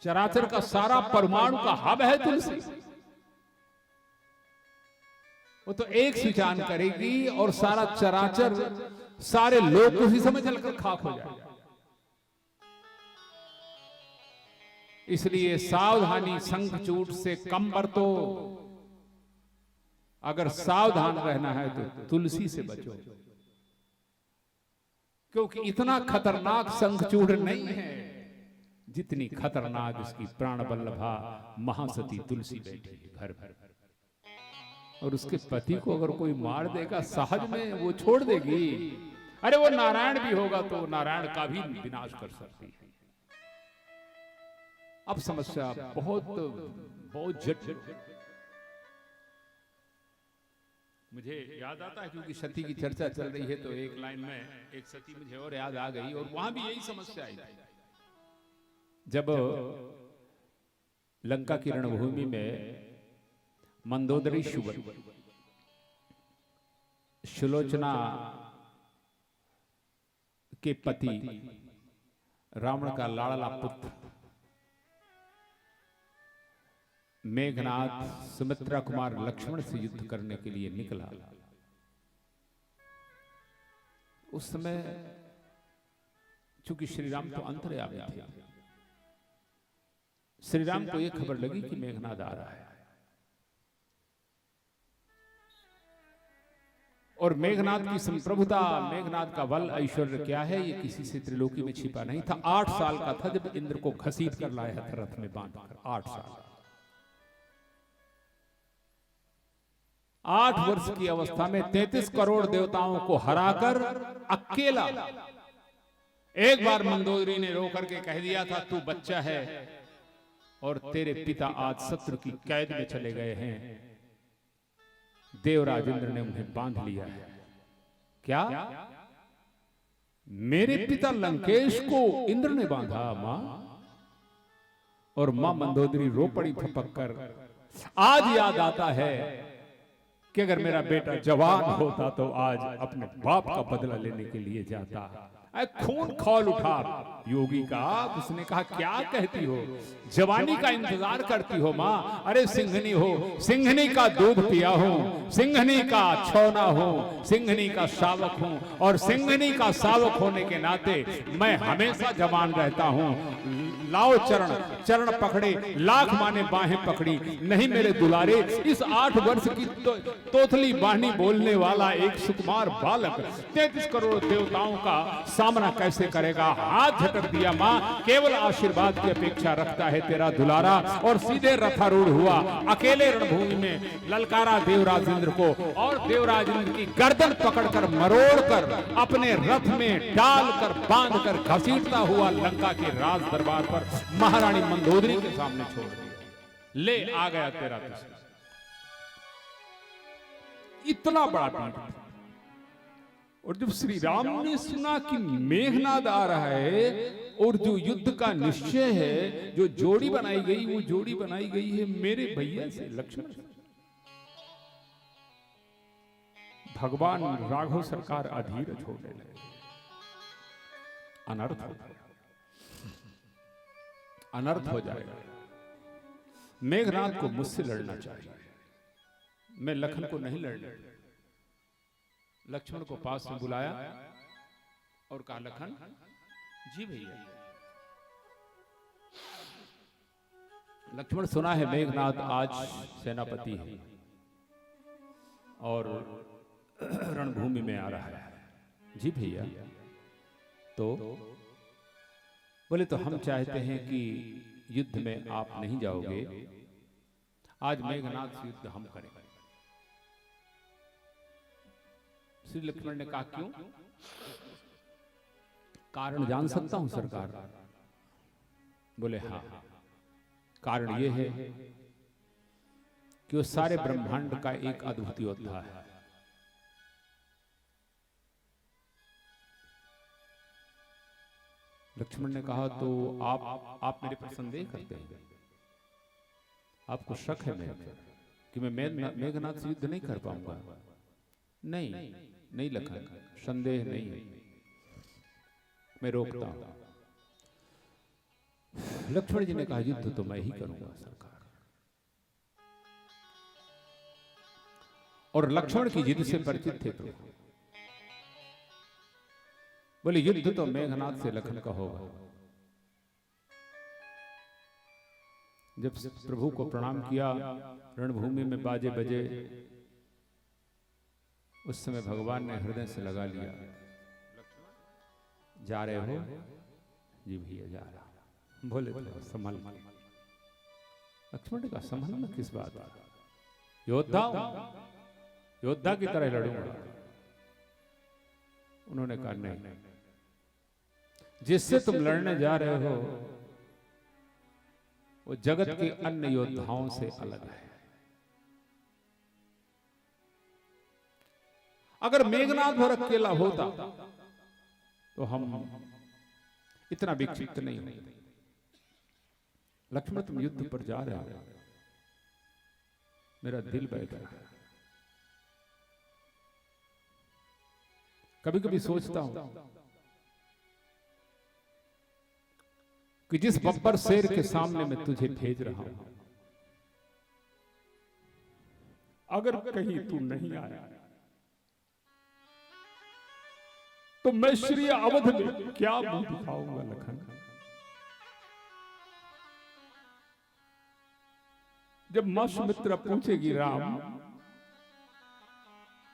Speaker 1: चराचर का सारा परमाणु का हब है तुलसी। वो तो एक स्विचान करेगी और सारा चराचर, सारे लोग उसी समय जलकर खाक हो जाएगा। इसलिए सावधानी, शंखचूड़ से कम बरतो। अगर सावधान रहना है तो तुलसी से बचो, क्योंकि इतना खतरनाक शंखचूड़ नहीं है जितनी खतरनाक इसकी प्राण बल्लभा महासती तुलसी बैठी है घर भर। और उसके पति को अगर कोई मार देगा सहज में वो छोड़ देगी। अरे वो नारायण भी होगा तो नारायण का भी विनाश कर सकती है। अब समस्या बहुत जटिल। मुझे याद आता है क्योंकि सती की चर्चा चल रही है तो एक लाइन में एक सती मुझे और याद आ गई और वहां भी यही समस्या आई। जब लंका की रणभूमि में मंदोदरी सुलोचना के पति रावण का लाड़ला पुत्र मेघनाथ सुमित्रा कुमार लक्ष्मण से युद्ध करने के लिए निकला। उस समय चूंकि श्री राम तो अंतर्यामी थे, श्री राम को यह खबर लगी कि मेघनाथ आ रहा है और मेघनाथ की संप्रभुता, मेघनाथ का बल ऐश्वर्य क्या है ये किसी से त्रिलोकी में छिपा नहीं था। 8 साल का था जब इंद्र को घसीट कर लाया था रथ में बांधकर। 8 साल, 8 वर्ष की अवस्था में 33 करोड़ देवताओं को हराकर अकेला। एक बार मंदोदरी ने रो करके कह दिया था तू बच्चा है और तेरे पिता आज शत्रु की कैद में चले गए हैं। देवराज इंद्र ने उन्हें बांध लिया है। क्या मेरे पिता लंकेश को इंद्र ने बांधा? मां और मां मंदोदरी रो पड़ी फपक कर। आज याद आता है कि अगर मेरा बेटा जवान होता तो आज अपने बाप का बदला लेने के लिए जाता। खून खौल उठा योगी का। उसने कहा क्या कहती हो, जवानी का इंतजार करती हो माँ? अरे सिंघनी हो, सिंघनी का दूध पिया हूँ, सिंघनी का छौना हूँ, सिंघनी का शावक हूँ, और सिंघनी का शावक होने के नाते मैं हमेशा जवान रहता हूँ। लाओ चरण, चरण पकड़े, लाख माने बाहें पकड़ी, नहीं मेरे दुलारे इस 8 वर्ष की तोतली बानी बोलने वाला एक सुकुमार बालक 33 करोड़ देवताओं का सामना कैसे करेगा? हाथ झटक दिया माँ, केवल आशीर्वाद की अपेक्षा रखता है तेरा दुलारा। और सीधे रथारूढ़ हुआ, अकेले रणभूमि में ललकारा देवराज इंद्र को, और देवराज इंद्र की गर्दन पकड़कर मरोड़कर अपने रथ में डालकर बांधकर घसीटता हुआ लंका के राज दरबार पर महारानी मंदोदरी के सामने छोड़ दिया। ले आ गया तेरा कृष्ण। इतना बड़ा पीठ। और जब श्री राम ने सुना कि मेघनाद आ रहा है और जो युद्ध का निश्चय है, जो जोड़ी बनाई गई, वो जोड़ी बनाई गई है मेरे भैया से, लक्ष्मण से। भगवान राघव सरकार अधीर छोड़ने लगे। अनर्थ हो जाएगा, अनर्थ हो जाएगा। मेघनाद को मुझसे लड़ना चाहिए, मैं लखन को नहीं लड़ने। लक्ष्मण को पास में बुलाया और कहा लखन जी भैया। लक्ष्मण सुना है मेघनाद आज सेनापति है और रणभूमि में आ रहा है। जी भैया। तो बोले तो हम चाहते हैं कि युद्ध में आप नहीं जाओगे, आज मेघनाद से युद्ध हम करेंगे। श्री लक्ष्मण ने कहा क्यों? कारण जान सकता हूं सरकार? बोले हाँ, कारण यह है कि वो सारे ब्रह्मांड का एक अद्भुत योद्धा है। लक्ष्मण ने कहा तो आप मेरे पर संदेह करते हैं, आपको शक है मेरे पर कि मैं मेघनाद से युद्ध नहीं कर पाऊंगा? नहीं लखन, संदेह नहीं है, मैं रोकता हूं। लक्ष्मण जी ने कहा युद्ध तो मैं ही करूंगा सरकार। और लक्ष्मण की जिद से परिचित थे प्रभु। बोले युद्ध तो मेघनाद से लखन का होगा। जब प्रभु को प्रणाम किया, रणभूमि में बाजे बजे, उस समय भगवान ने हृदय से लगा लिया, जा रहे हो? जी भैया जा रहा। बोले तो संभल। लक्ष्मण ने कहा संभलना किस बात? योद्धा, योद्धा की तरह लड़ूंगा। उन्होंने कहा नहीं, जिससे तुम लड़ने जा रहे हो वो जगत के अन्य योद्धाओं से अलग है। अगर मेघनाद भर अकेला होता तो हम इतना विक्षिप्त नहीं होते। लक्ष्मण तुम युद्ध पर जा रहे हो, मेरा दिल बैठ रहा है। कभी कभी सोचता हूं कि जिस बब्बर शेर के सामने मैं तुझे भेज रहा हूं, अगर कहीं तू नहीं आया तो मैं श्री अवध में क्या मुंह दिखाऊंगा लखन? जब मां सुमित्रा पूछेगी राम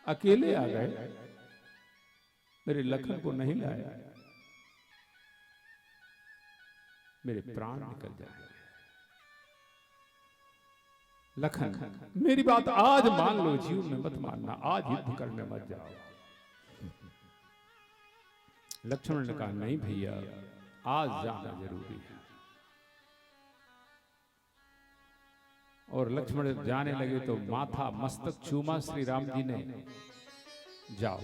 Speaker 1: अकेले आ गए, मेरे लखन को नहीं लाया, मेरे प्राण निकल जाएंगे। लखन मेरी बात आज मान लो, जीव में मत मानना, आज युद्ध करने मत जाओ। लक्ष्मण ने कहा नहीं भैया, आज जाना जरूरी है। और लक्ष्मण जाने लगे तो माथा मस्तक चूमा श्री राम जी ने, जाओ।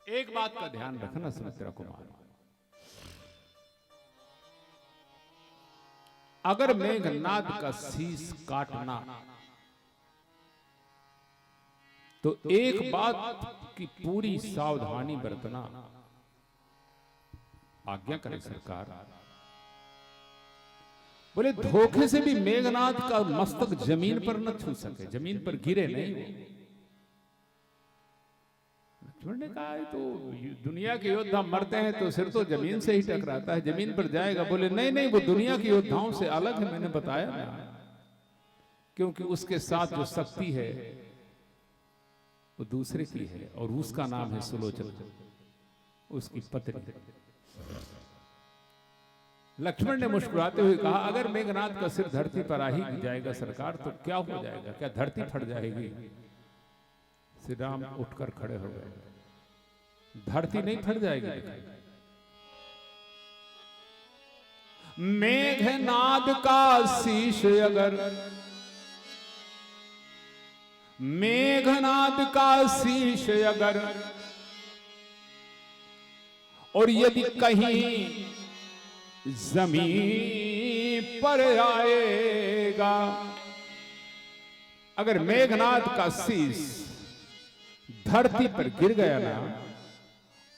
Speaker 1: एक बात का ध्यान रखना सुमित्रा कुमार, अगर मेघनाद का शीश काटना तो एक बात की पूरी सावधानी बरतना आज्ञा करें सरकार। बोले धोखे से भी मेघनाद का मस्तक जमीन पर न छू सके, जमीन पर गिरे नहीं वो। लक्ष्मण ने कहा तो दुनिया के योद्धा मरते हैं तो सिर तो जमीन से ही टकराता है, जमीन पर जाएगा। बोले नहीं नहीं, वो दुनिया के योद्धाओं से अलग है, मैंने बताया ना, क्योंकि उसके साथ जो शक्ति है वो दूसरे की है और उसका नाम है सुलोचन, उसकी पत्नी। लक्ष्मण ने मुस्कुराते हुए कहा अगर मेघनाद का सिर धरती पर आ ही जाएगा सरकार तो क्या हो जाएगा, क्या धरती फट जाएगी? श्री राम उठकर खड़े हो गए। धरती नहीं फट जाएगी। मेघनाद का शीश अगर, मेघनाद का शीश अगर, और यदि कहीं जमीन पर आएगा, अगर मेघनाद का शीश धरती पर गिर गया ना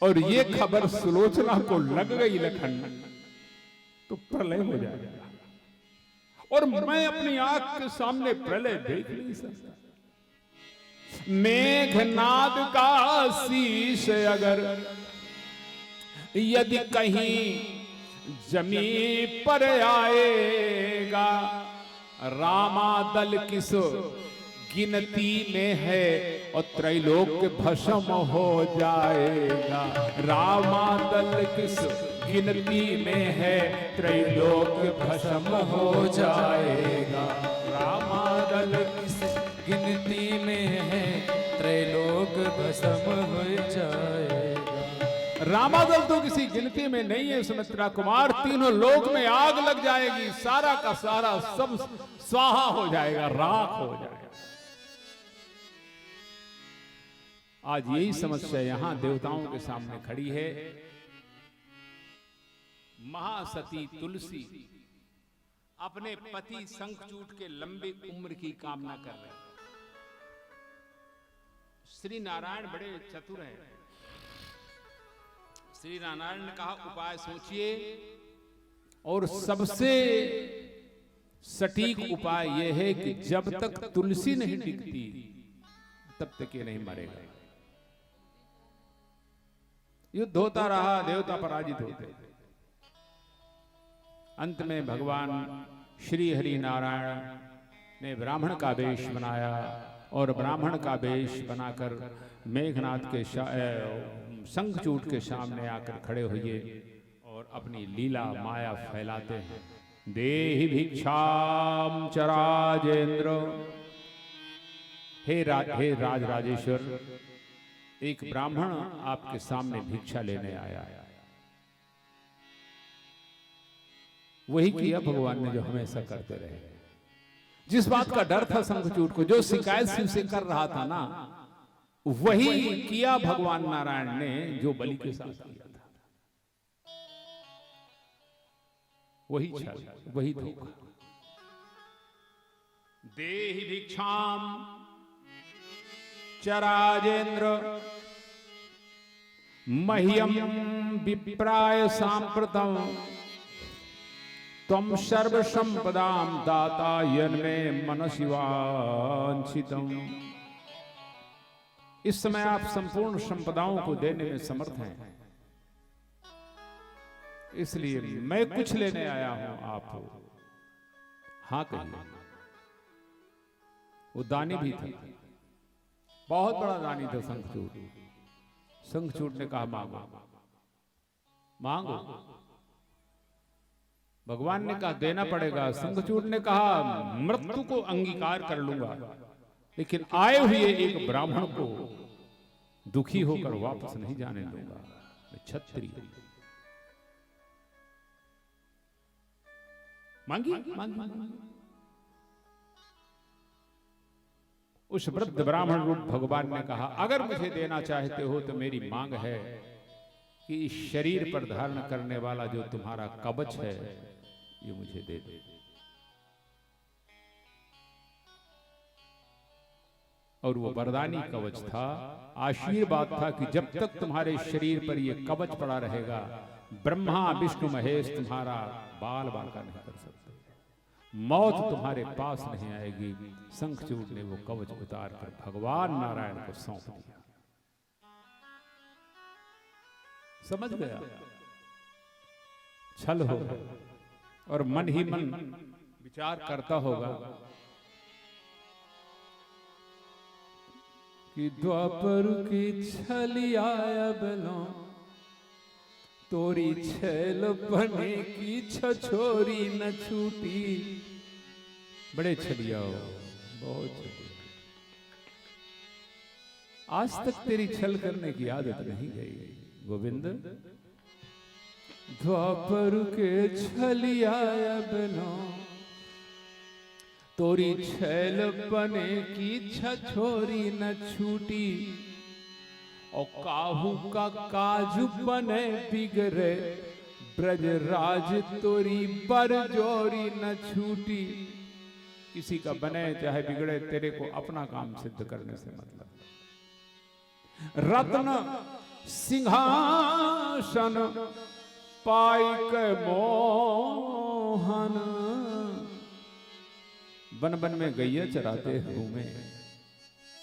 Speaker 1: और ये खबर सुलोचना को लग गई लखन, तो प्रलय हो जाएगा। और मैं अपनी आंख के सामने प्रलय देख नहीं सकता। मेघनाद का शीश अगर यदि कहीं जमीन पर आएगा, रामादल किस गिनती में है और त्रैलोक्य भस्म हो जाएगा। रामादल किस गिनती में है, त्रैलोक्य भस्म हो जाएगा।
Speaker 3: रामादल किस गिनती में है, त्रैलोक भस्म हो जाएगा।
Speaker 1: रामादल तो किसी गिनती में नहीं है सुमित्रा कुमार, तीनों लोक में आग लग जाएगी, सारा का सारा सब स्वाहा हो जाएगा, राख हो जाएगा। आज यही समस्या यहां देवताओं के सामने खड़ी है। महासती तुलसी अपने पति शंखचूड के लंबी उम्र की कामना कर रहे हैं। श्री नारायण बड़े चतुर हैं। श्री नारायण ने कहा उपाय सोचिए, और सबसे सटीक उपाय यह है कि जब तक तुलसी नहीं टिकती तब तक ये नहीं मरेगा। युद्ध होता रहा, देवता पराजित होते। अंत में भगवान श्री हरि नारायण ने ब्राह्मण का वेश बनाया और ब्राह्मण का वेश बनाकर मेघनाद के शंखचूड के सामने आकर खड़े हुए और अपनी लीला माया फैलाते हैं। देहि भिक्षाम च राजेंद्र, हे राज राजेश्वर, एक ब्राह्मण आपके सामने भिक्षा लेने आया है। वही किया भगवान ने जो हमेशा करते रहे। जिस बात का डर था शंखचूड को, जो शिकायत शिव से कर रहा था ना, वही किया भगवान नारायण ने जो बलि के साथ किया था। वही छल, वही धोखा। देहि भिक्षाम च राजेंद्र, मह्यम विप्राय सांप्रतम, त्वं सर्व संपदाम दाता यन्मे मनसि वांछितम्। इस समय आप संपूर्ण संपदाओं को देने में समर्थ हैं, इसलिए मैं कुछ लेने आया हूं, आप हां कहिए। वो दानी भी था, बहुत बड़ा दानी था शंखचूड। शंखचूड ने कहा मांगो मांगो। भगवान ने कहा देना पड़ेगा। शंखचूड ने कहा मृत्यु को अंगीकार कर लूंगा, लेकिन आए हुए एक ब्राह्मण को दुखी होकर वापस नहीं जाने दूंगा। मैं क्षत्रिय। मांगी मांगी। उस वृद्ध ब्राह्मण रूप भगवान ने कहा अगर मुझे देना चाहते हो तो मेरी मांग है कि इस शरीर पर धारण करने वाला जो तुम्हारा कवच है ये मुझे दे दो। और वो वरदानी कवच था, आशीर्वाद था कि जब तक तुम्हारे शरीर पर ये कवच पड़ा रहेगा ब्रह्मा विष्णु महेश तुम्हारा बाल बांका नहीं कर सकते, मौत तुम्हारे पास नहीं आएगी। शंखचूड़ ने वो कवच उतार कर भगवान नारायण को सौंप दिया। समझ गया, छल हो और मन ही मन विचार करता होगा कि द्वापर की छलिया बलो तोरी छैल बने की छछोरी न छूटी। बड़े छलिया हो, बहुत छलिया। आज तक तेरी छल करने की आदत नहीं गई गोविंद। द्वापर के छलिया बनो तोरी छैल बने की छछोरी न छूटी। और काहू का काज बने बिगड़े ब्रजराज तोरी बरजोरी न छूटी। किसी का बने चाहे बिगड़े, तेरे को अपना काम सिद्ध करने से मतलब। रत्न सिंहासन पाई के मोहन। बन बन में गैया चराते घूमे,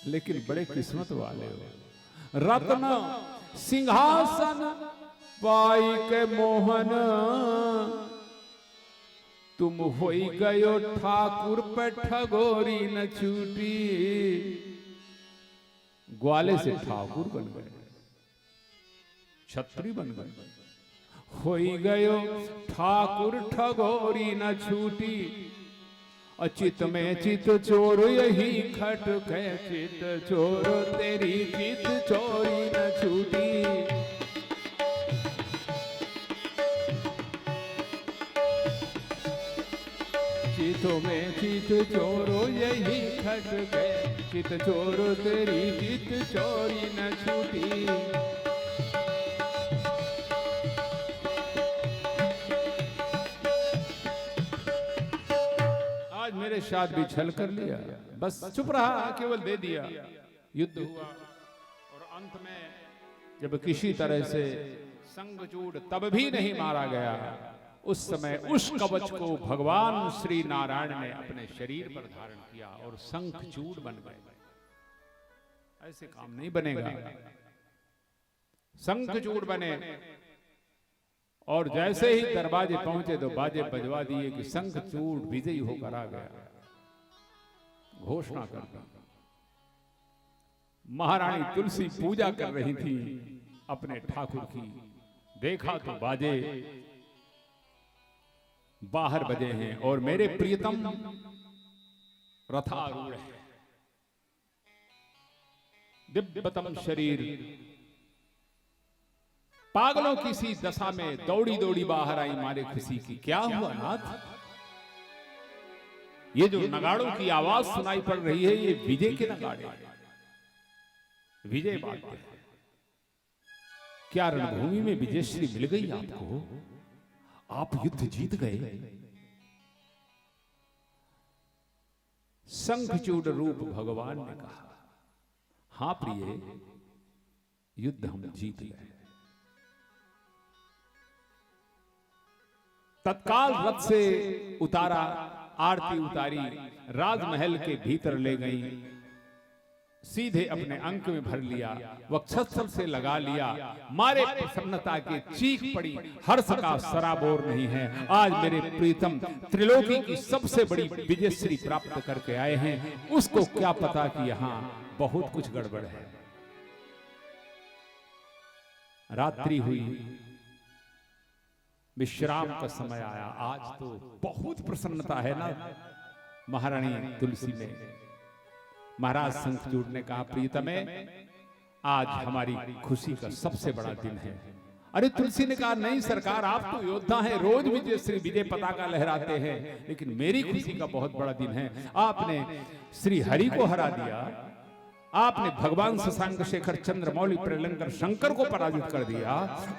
Speaker 1: लेकिन बड़े किस्मत वाले हो। रत्न सिंहासन पाई के मोहन, तुम होई गयो ठाकुर पे ठगोरी न छूटी। ग्वाले से ठाकुर बन गए, छत्री बन गए। होई गयो ठाकुर ठगोरी न छूटी। अचित में चित चोर यही खट के चित चोर तेरी चित चोरी न छूटी। चितों में चित चोरो यही खट के चित चोर तेरी चित चोरी न छूटी। आज मेरे साथ भी छल कर लिया, बस चुप रहा, केवल दे दिया। युद्ध हुआ और अंत में जब किसी तरह से शंखचूड़ तब भी नहीं मारा गया, उस समय उस कवच को भगवान श्री नारायण ने अपने शरीर पर धारण किया और शंखचूड़ बन गए। ऐसे काम नहीं बनेगा, शंखचूड़ बने। और जैसे ही दरवाजे पहुंचे तो बाजे बजवा दिए कि शंखचूड़ विजयी होकर आ गया। घोषणा कर दी। महारानी तुलसी पूजा कर रही थी अपने ठाकुर की, देखा तो बाजे बाहर बजे हैं और मेरे प्रियतम रथारूढ़ है, दिव्यतम शरीर पागलों की सी दशा में दौड़ी दौड़ी बाहर आई मारे खुशी की। क्या हुआ नाथ? ये जो नगाड़ों की आवाज सुनाई पड़ रही है, ये विजय के नगाड़े, विजय बात है। क्या रणभूमि में विजयश्री मिल गई आपको? आप युद्ध जीत गए। शंखचूड़ रूप भगवान ने कहा, हां प्रिय, युद्ध हम जीत गए। तत्काल रथ से उतारा, आरती उतारी, राजमहल के भीतर ले गई, सीधे अपने अंक में भर लिया, वक्षस्थल से लगा लिया। मारे प्रसन्नता के चीख पड़ी, हर्ष का सराबोर नहीं है। आज मेरे प्रीतम त्रिलोकी की सबसे बड़ी विजयश्री प्राप्त करके आए हैं, उसको क्या पता कि यहां बहुत कुछ गड़बड़ है। रात्रि हुई, विश्राम का समय आया। आज तो बहुत प्रसन्नता है ना महारानी तुलसी में। महाराज शंखचूड़ ने कहा, प्रीतमे, आज हमारी खुशी का सबसे बड़ा दिन है। अरे तुलसी ने कहा, नहीं सरकार, आप तो योद्धा हैं, रोज विजय पताका लहराते हैं, लेकिन मेरी खुशी का बहुत बड़ा दिन है। आपने श्री हरि को हरा दिया, आपने भगवान शशांक शेखर चंद्रमौली प्रलंकर शंकर को पराजित कर दिया।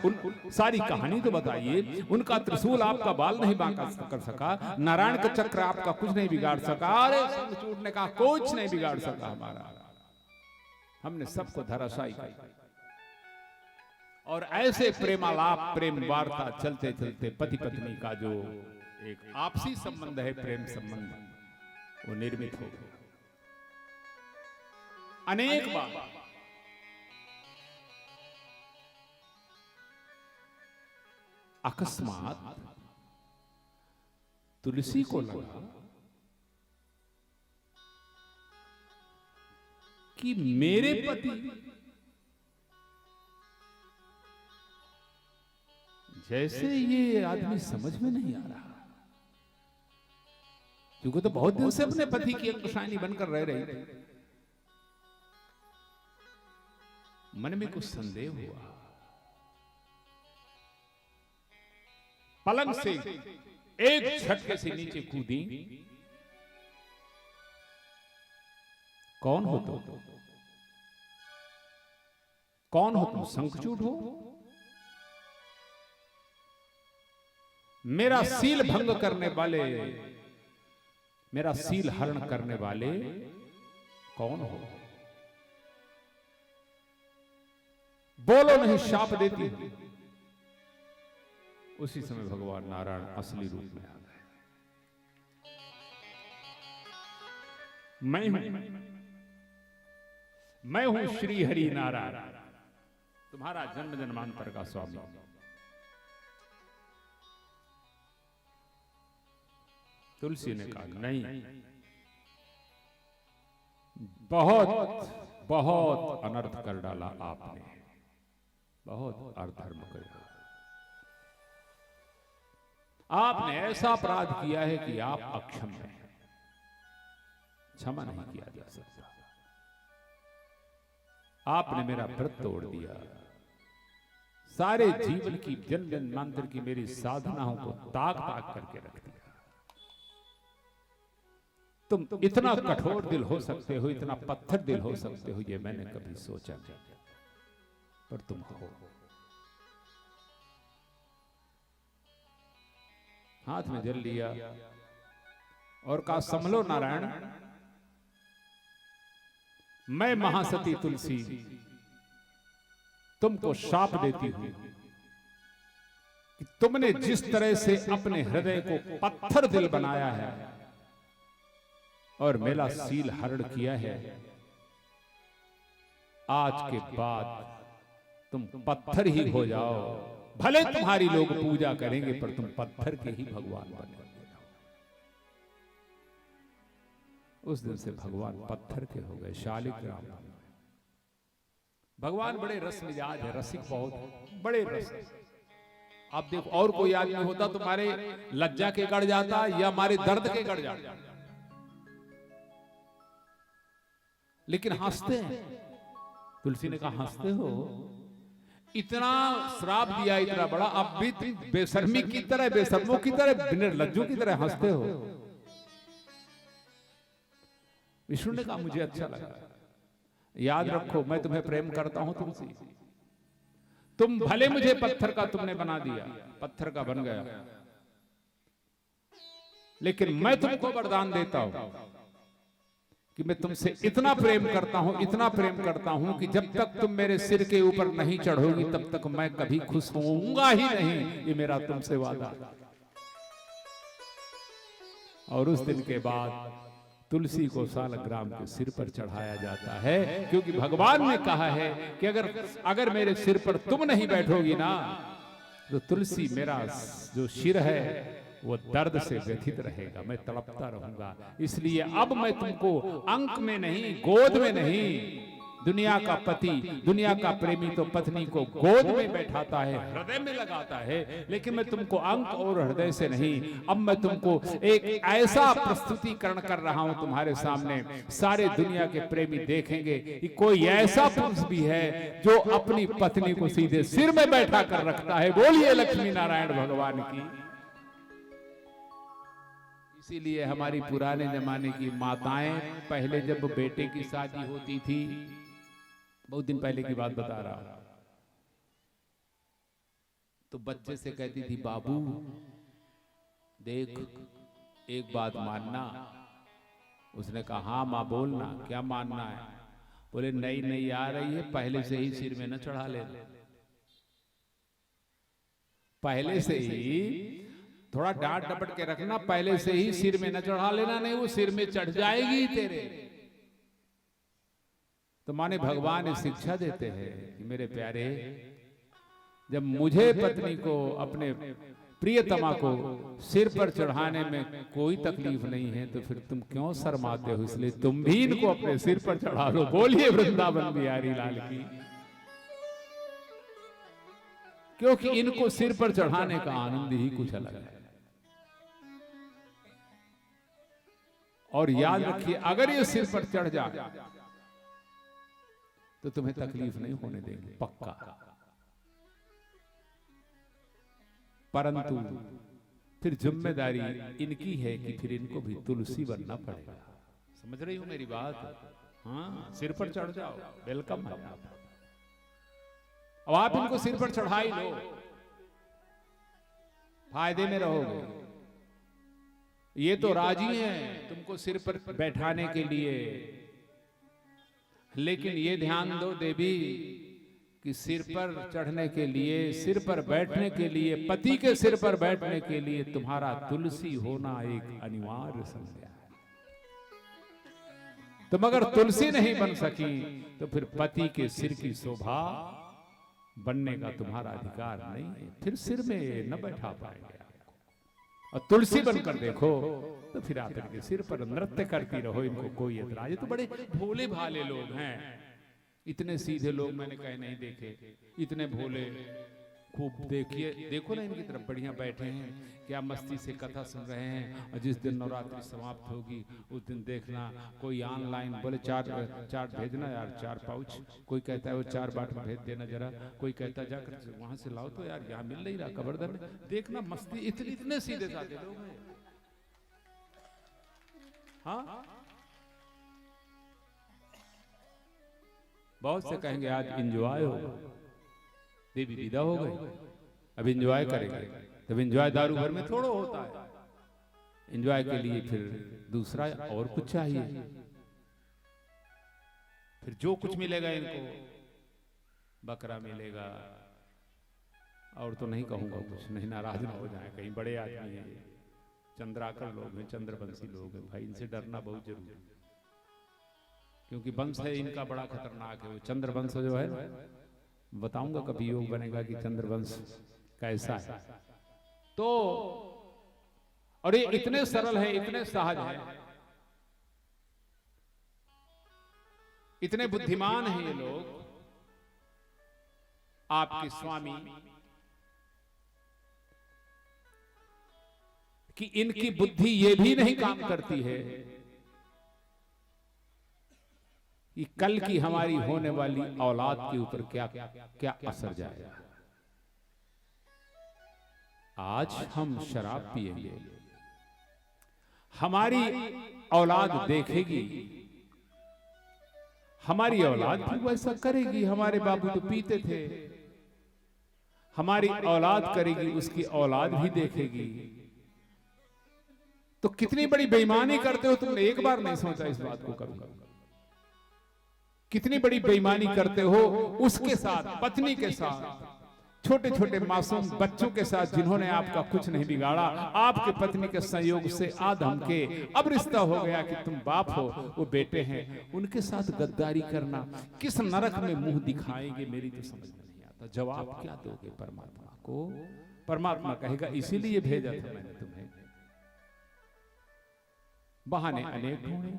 Speaker 1: उन सारी कहानी तो बताइए। उनका त्रिशूल आपका बाल नहीं बांका कर सका, नारायण का चक्र आपका कुछ नहीं बिगाड़ सका। अरे शंखचूड़ ने कहा, कुछ नहीं बिगाड़ सका हमारा, हमने सबको धराशायी किया। और ऐसे प्रेमालाप, प्रेम वार्ता चलते चलते पति पत्नी का जो एक आपसी संबंध है, प्रेम संबंध, वो निर्मित हो गया। अनेक बार अकस्मात तुलसी को लगा कि मेरे पति जैसे ये आदमी समझ में नहीं आ रहा, क्योंकि तो बहुत दिन से अपने पति की अंकुशानी बनकर रह रही थी। मन में कुछ संदेह हुआ। पलंग से एक झटके से नीचे कूदी। कौन हो तुम? कौन हो तुम? शंखचूड हो? मेरा सील भंग करने वाले, मेरा सील हरण करने वाले कौन हो? बोलो नहीं, शाप देती हूं। उसी समय भगवान नारायण असली रूप में आ गए। मैं हूं श्री हरि नारायण, तुम्हारा जन्म जन्मांतर का स्वामी। तुलसी ने कहा नहीं, बहुत बहुत अनर्थ कर डाला आपने, बहुत अधर्म किया। आपने ऐसा अपराध किया है कि आप अक्षम हैं, क्षमा नहीं किया जा सकता। आपने मेरा व्रत तोड़ दिया, सारे जीवन की जन्म जन्मांतर की मेरी साधनाओं को ताक ताक करके रख दिया। तुम इतना कठोर दिल हो सकते हो, इतना पत्थर दिल हो सकते हो, ये मैंने कभी सोचा नहीं, पर तुम हो। हाथ में जल लिया और कहा, संभलो नारायण, मैं महासती तुलसी तुमको शाप देती हूं कि तुमने जिस तरह से अपने हृदय को पत्थर दिल बनाया है और मेरा सील हरण किया है, आज के बाद तुम पत्थर ही हो जाओ। भले तुम्हारी लोग पूजा करेंगे, पर तुम पत्थर के ही भगवान बने। उस दिन से भगवान पत्थर के हो गए, शालिग्राम। भगवान बड़े रस मिजाज है, रसिक बहुत है, बड़े रस। आप देखो, और कोई आदमी होता तुम्हारे लज्जा के गड़ जाता या हमारे दर्द के गड़ जाता, लेकिन हंसते हैं। तुलसी ने कहा, हंसते हो? इतना श्राप दिया, इतना बड़ा, अब भी बेशर्मी की तरह, बेशर्मों की तरह, निर्लज्जों की तरह हंसते हो। विष्णु ने कहा, मुझे अच्छा लगा। याद रखो, मैं तुम्हें प्रेम करता हूं तुलसी। तुम भले मुझे पत्थर का तुमने बना दिया, पत्थर का बन गया, लेकिन मैं तुमको वरदान देता हूं कि मैं तुमसे इतना प्रेम करता हूं, इतना प्रेम करता हूं कि जब तक तुम मेरे सिर के ऊपर नहीं चढ़ोगी तब तक मैं कभी खुश होऊंगा ही नहीं। ये मेरा तुमसे वादा। और उस दिन के बाद तुलसी को सालग्राम के सिर पर चढ़ाया जाता है, क्योंकि भगवान ने कहा है कि अगर मेरे सिर पर तुम नहीं बैठोगी ना, तो तुलसी, मेरा जो सिर है वो दर्द से व्यथित रहेगा, मैं तड़पता रहूंगा। इसलिए अब मैं तुमको अंक में नहीं, गोद में नहीं, दुनिया का पति, दुनिया का प्रेमी तो पत्नी को गोद में बैठाता है, हृदय में लगाता है, लेकिन मैं तुमको अंक और हृदय से नहीं, अब मैं तुमको एक ऐसा प्रस्तुतिकरण कर रहा हूं तुम्हारे सामने, सारे दुनिया के प्रेमी देखेंगे कि कोई ऐसा पुरुष भी है जो अपनी पत्नी को सीधे सिर में बैठा कर रखता है। बोलिए लक्ष्मी नारायण भगवान की। इसीलिए हमारी पुराने जमाने की माताएं, पहले जब बेटे की शादी होती थी, बहुत दिन पहले की बात बता रहा हूं, तो बच्चे से कहती थी, बाबू देख, एक बात मानना। उसने कहा, हाँ माँ बोलना, क्या मानना है? बोले, नई नई आ रही है, पहले से ही सिर में न चढ़ा ले। पहले से ही थोड़ा डांट डपट के रखना, पहले से ही सिर में न चढ़ा लेना, नहीं वो सिर में चढ़ जाएगी तेरे। तो माने भगवान इस शिक्षा देते हैं कि मेरे प्यारे, जब मुझे पत्नी को, अपने प्रियतमा को सिर पर चढ़ाने में कोई तकलीफ नहीं है, तो फिर तुम क्यों शर्माते हो? इसलिए तुम भी इनको अपने सिर पर चढ़ा लो। बोलिए वृंदावन बिहारी लाल की। क्योंकि इनको सिर पर चढ़ाने का आनंद ही कुछ अलग है। और याद रखिए, अगर ये सिर पर चढ़ जाए तो तुम्हें तकलीफ नहीं होने देंगे, पक्का। परंतु फिर जिम्मेदारी इनकी है कि फिर इनको भी तुलसी बनना पड़ेगा। समझ रही हो मेरी बात? हाँ, सिर पर चढ़ जाओ, वेलकम है आप। अब आप इनको सिर पर चढ़ा ही लो, फायदे में रहोगे। ये तो राजी हैं तुमको सिर पर बैठाने के लिए, लेकिन ये ध्यान दो देवी कि सिर पर चढ़ने के लिए, सिर पर बैठने के लिए, पति के सिर पर बैठने के लिए तुम्हारा तुलसी होना एक अनिवार्य संज्ञा है। तुम अगर तुलसी नहीं बन सकी तो फिर पति के सिर की शोभा बनने का तुम्हारा अधिकार नहीं है, फिर सिर में न बैठा पाएंगे आपको। और तुलसी बनकर देखो तो फिर आप इनके सिर पर नृत्य करती रहो, इनको कोई एतराज। ये तो बड़े भोले भाले लोग हैं, इतने सीधे लोग मैंने कहीं नहीं देखे, इतने भोले। खूब देखिए, देखो ना इनकी तरफ, बढ़िया बैठे हैं, क्या मस्ती से कथा सुन रहे हैं। और जिस दिन नवरात्रि समाप्त होगी उस दिन देखना कोई ऑनलाइन बोले चार भेजना यार, 4 पाउच। कोई कहता है वो 4 बाट में भेज देना जरा, कोई कहता है जाकर वहां से लाओ तो यार, यहाँ मिल नहीं रहा कबरदर में। देखना मस्ती, इतने सीधे साधे लोग हैं। हाँ, बहुत से कहेंगे आज एंजॉय हो, देवी विदा हो गए, अब एंजॉय करेंगे। तब एंजॉय दारू भर में थोड़ा होता है, एंजॉय के लिए फिर दूसरा और कुछ चाहिए। फिर जो कुछ मिलेगा इनको, बकरा मिलेगा, और तो नहीं कहूंगा कुछ, नहीं नाराज ना हो जाए कहीं, बड़े आदमी हैं, चंद्राकर लोग हैं, चंद्रवंशी लोग हैं, भाई इनसे डरना बहुत जरूरी है। क्योंकि वंश है इनका बड़ा खतरनाक है, वो चंद्रवंश जो है, बताऊंगा कभी योग बनेगा कि चंद्रवंश कैसा है। तो और ये इतने सरल है, इतने सहज है, इतने बुद्धिमान हैं ये लोग, आपके स्वामी, कि इनकी बुद्धि ये भी नहीं काम करती है कि कल की हमारी होने वाली औलाद के ऊपर क्या क्या असर जाएगा। आज हम शराब पिएंगे, हमारी औलाद देखेगी, हमारी औलाद भी वैसा करेगी। हमारे बाबू तो पीते थे, हमारी औलाद करेगी, उसकी औलाद भी देखेगी। तो कितनी बड़ी बेईमानी करते हो तुमने, एक बार नहीं सोचा इस बात को कभी? कितनी बड़ी बेईमानी करते हो उसके साथ, पत्नी के साथ, छोटे छोटे मासूम बच्चों के साथ जिन्होंने आपका कुछ नहीं बिगाड़ा। आपके पत्नी के संयोग से आधम के अब रिश्ता हो गया कि तुम बाप हो, वो बेटे हैं, उनके साथ गद्दारी करना, किस नरक में मुंह दिखाएंगे मेरी तो समझ में नहीं आता। जवाब क्या दोगे परमात्मा को? परमात्मा कहेगा इसीलिए भेजा था मैंने तुम्हें। बहाने अनेक ढूंढे।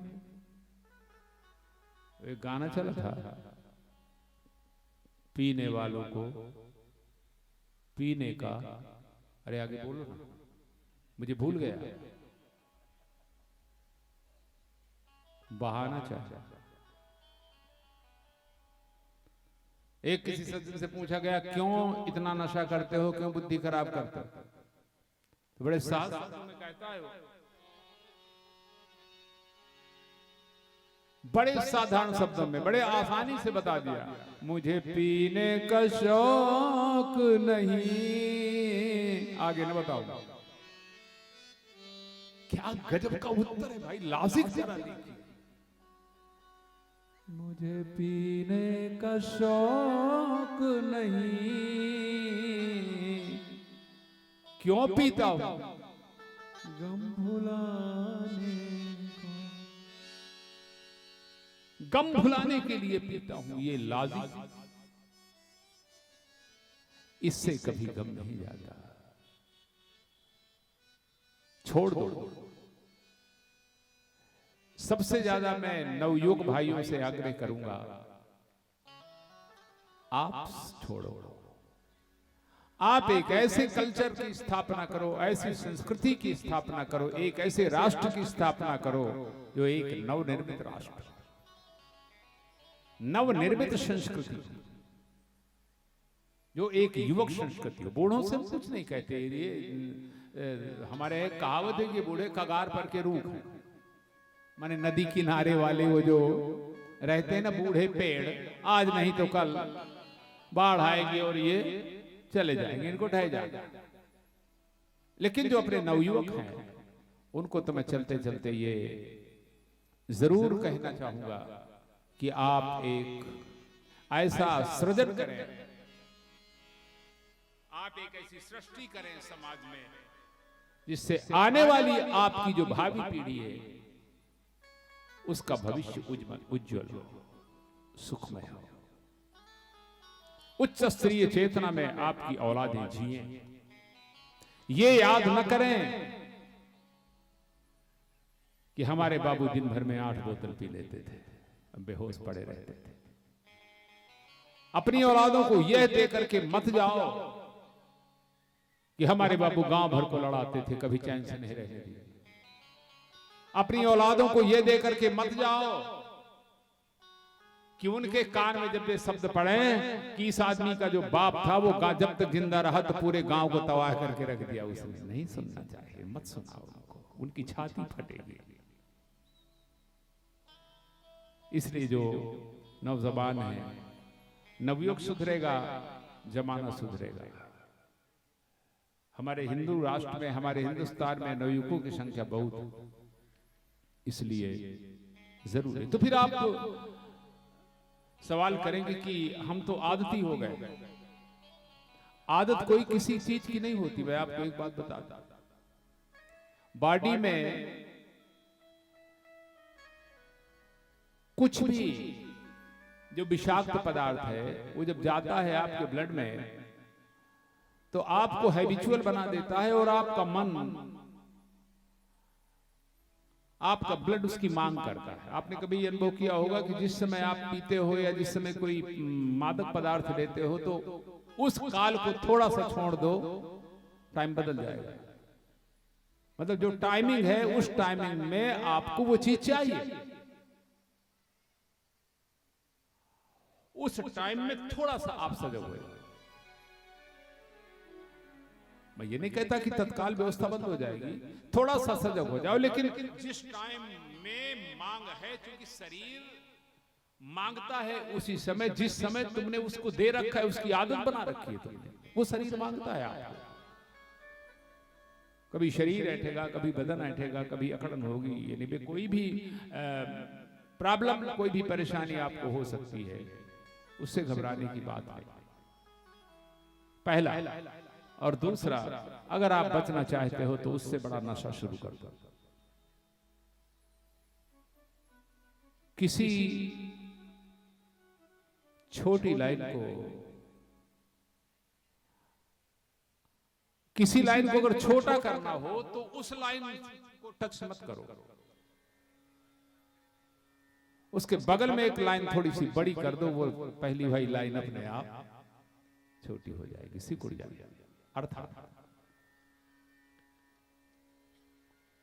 Speaker 1: एक गाना चला था, पीने वालों को पीने का, अरे आगे बोलो ना, मुझे भूल गया, बहाना चाहिए। एक किसी सज्जन से पूछा गया, क्यों इतना नशा करते हो, क्यों बुद्धि खराब करते हो? तो बड़े साथ में कहता है, बड़े साधारण शब्दों में, बड़े आसानी से बता दिया, मुझे पीने का शौक नहीं। आगे न बताओ। क्या गजब का उत्तर है भाई, लाजिक जरा देखिए। मुझे पीने का शौक नहीं, क्यों पीता हूं? गम भुलाने को, गम भुलाने के लिए पीता हूं। ये लाजिम, इससे कभी गम नहीं जाता। छोड़ दो। सबसे ज्यादा मैं नवयुवक भाइयों से आग्रह करूंगा, आप छोड़ो। आप एक ऐसे कल्चर की स्थापना करो, ऐसी संस्कृति की स्थापना करो, एक ऐसे राष्ट्र की स्थापना करो जो एक नवनिर्मित राष्ट्र, नवनिर्मित संस्कृति, जो एक युवक संस्कृति हो। बूढ़ों से हम कुछ नहीं कहते। ये हमारे एक कहावत है कि बूढ़े कगार पर के रूख हैं। माने नदी किनारे वाले वो जो रहते हैं ना बूढ़े पेड़, आज नहीं तो कल बाढ़ आएगी और ये चले जाएंगे, इनको ढह जाएगा। लेकिन जो अपने नवयुवक हैं उनको तो मैं चलते चलते ये जरूर कहना चाहूंगा कि आप एक ऐसा सृजन करें, आप एक ऐसी सृष्टि करें समाज में जिससे आने वाली आपकी जो भावी पीढ़ी है उसका भविष्य उज्जवल हो, सुखमय हो। उच्च स्तरीय चेतना में आपकी औलादें जिए। ये याद न करें कि हमारे बाबू दिन भर में 8 बोतल पी लेते थे, बेहोश पड़े रहते थे। अपनी औलादों को यह दे करके मत जाओ कि हमारे बाबू गांव भर को लड़ाते थे, कभी चैन से नहीं रहने दिए। अपनी औलादों को यह दे करके मत जाओ कि उनके कान में जब ये शब्द पड़े कि इस आदमी का जो बाप था वो जब तक जिंदा रहा तो पूरे गांव को तबाह करके रख दिया। उसने नहीं सुनना चाहिए, मत सुनाओ उनको, उनकी छाती फटेगी। इसलिए जो नौजवान है, नवयुवक सुधरेगा, जमाना सुधरेगा। हमारे हिंदू राष्ट्र में, हमारे हिंदुस्तान में नवयुवकों की संख्या बहुत, इसलिए जरूर है। तो फिर आप सवाल करेंगे कि हम तो आदती हो गए। आदत कोई किसी चीज की नहीं होती। मैं आपको एक बात बताता, बॉडी में कुछ भी जो विषाक्त पदार्थ है वो जब जाता है आपके ब्लड में तो आपको हैबिचुअल बना देता है और आपका मन, आपका ब्लड उसकी मांग करता है। आपने कभी ये अनुभव किया होगा कि जिस समय आप पीते हो या जिस समय कोई मादक पदार्थ लेते हो तो उस काल को थोड़ा सा छोड़ दो, टाइम बदल जाएगा। मतलब जो टाइमिंग है उस टाइमिंग में आपको वो चीज चाहिए। उस टाइम में थोड़ा सा आप सजग हुए। मैं ये नहीं कहता कि तत्काल व्यवस्था बंद हो जाएगी, थोड़ा सा सजग हो जाओ। लेकिन जिस टाइम में मांग है, क्योंकि शरीर मांगता है उसी समय, जिस समय तुमने उसको दे रखा है, उसकी आदत बना रखी है तुमने, वो शरीर मांगता है आपको। कभी शरीर ऐठेगा, कभी बदन ऐठेगा, कभी अकड़न होगी, यानी कोई भी प्रॉब्लम, कोई भी परेशानी आपको हो सकती है। उससे घबराने की बात है, पहला। और दूसरा, अगर आप बचना चाहते हो तो उससे बड़ा नशा शुरू कर दो। किसी छोटी लाइन को, किसी लाइन को अगर छोटा करना हो तो उस लाइन को टच मत करो, उसके बगल में एक लाइन थोड़ी सी बड़ी कर दो, वो पहली भाई लाइन अपने आप छोटी हो जाएगी, सिकुड़ जाएगी। अर्थात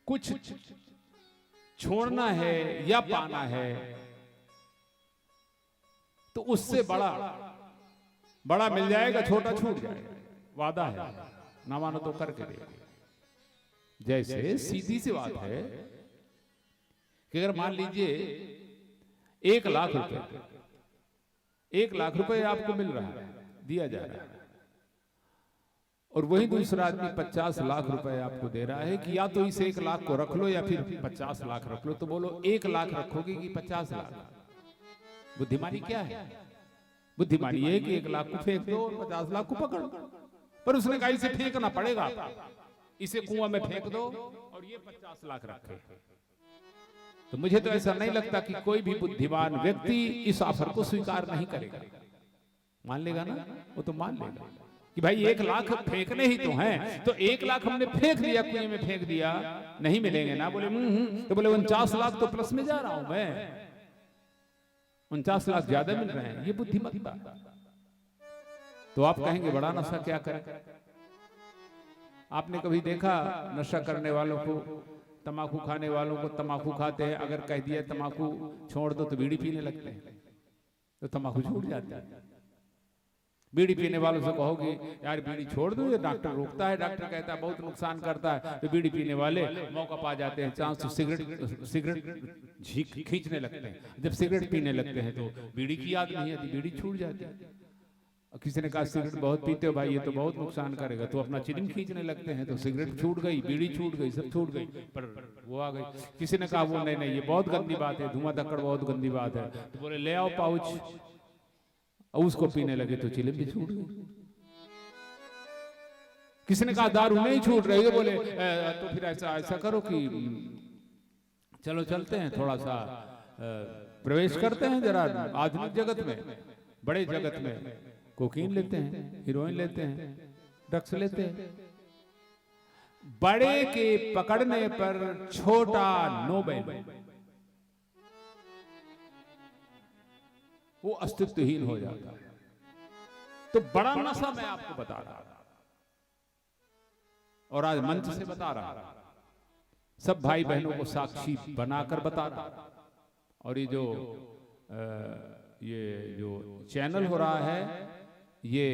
Speaker 1: कुछ छोड़ना है या पाना है तो उससे बड़ा बड़ा मिल जाएगा, छोटा छूट जाएगा। वादा है, ना मानो तो करके देंगे। जैसे सीधी सी बात है कि अगर मान लीजिए 1 लाख रुपए, 1 लाख रुपए आपको मिल रहा है, दिया जा रहा है, और वही दूसरा आदमी 50 लाख रुपए आपको दे रहा है कि या तो इस 1 लाख को रख लो या फिर 50 लाख रख लो, तो बोलो 1 लाख रखोगे कि 50 लाख? बुद्धिमानी क्या है? बुद्धिमानी ये है कि 1 लाख को फेंक दो और 50 लाख को पकड़ो। पर उसने कहा इसे फेंकना पड़ेगा, इसे कुआं में फेंक दो और ये 50 लाख रखे। तो मुझे तो ऐसा नहीं लगता कि कोई भी बुद्धिमान व्यक्ति इस ऑफर को स्वीकार नहीं करेगा। मान लेगा ना, वो तो मान लेगा कि भाई 1 लाख फेंकने ही तो हैं, तो 1 लाख हमने फेंक दिया, कुएं में फेंक दिया, नहीं मिलेंगे ना। बोले तो बोले 49 लाख तो प्लस में जा रहा हूं मैं, 49 लाख ज्यादा मिल रहे हैं, ये बुद्धिमत्ता। तो आप कहेंगे बड़ा नशा क्या करें? आपने कभी देखा नशा करने वालों को, तंबाकू खाने वालों को तंबाकू खाते हैं, अगर कह दिया तंबाकू छोड़ दो तो बीड़ी पीने लगते हैं, तो तंबाकू छूट जाता है। बीड़ी पीने वालों से कहोगे यार बीड़ी छोड़ दो, ये डॉक्टर रोकता है, डॉक्टर कहता है बहुत नुकसान करता है, तो बीड़ी पीने वाले मौका पा जाते हैं, चांस सिगरेट खींचने लगते हैं। जब सिगरेट पीने लगते हैं तो बीड़ी की याद नहीं आती, बीड़ी छूट जाती है। किसी ने कहा सिगरेट बहुत पीते हो भाई, ये तो बहुत नुकसान करेगा, तो अपना चिलम खींचने लगते हैं, तो सिगरेट छूट गई, बीड़ी छूट गई, सब छूट गई, पर वो आ गई। किसी ने कहा वो नहीं, ये बहुत गंदी बात है, धुआं धक्कड़ बहुत गंदी बात है, तो बोले ले आओ पाउच, और उसको पीने लगे तो चिलम भी छूट गई। किसी ने कहा दारू नहीं छूट रही है, बोले तो फिर ऐसा करो कि चलो चलते हैं, थोड़ा सा प्रवेश करते हैं जरा आधुनिक जगत में, बड़े जगत में, कोकीन लेते हैं, हीरोइन लेते हैं, ड्रग्स लेते हैं। बड़े के पकड़ने पर छोटा नोबेल, वो अस्तित्वहीन हो जाता है। तो बड़ा नशा मैं आपको बता रहा था और आज मंच से बता रहा, सब भाई बहनों को साक्षी बनाकर बता रहा। और ये जो चैनल हो रहा है, ये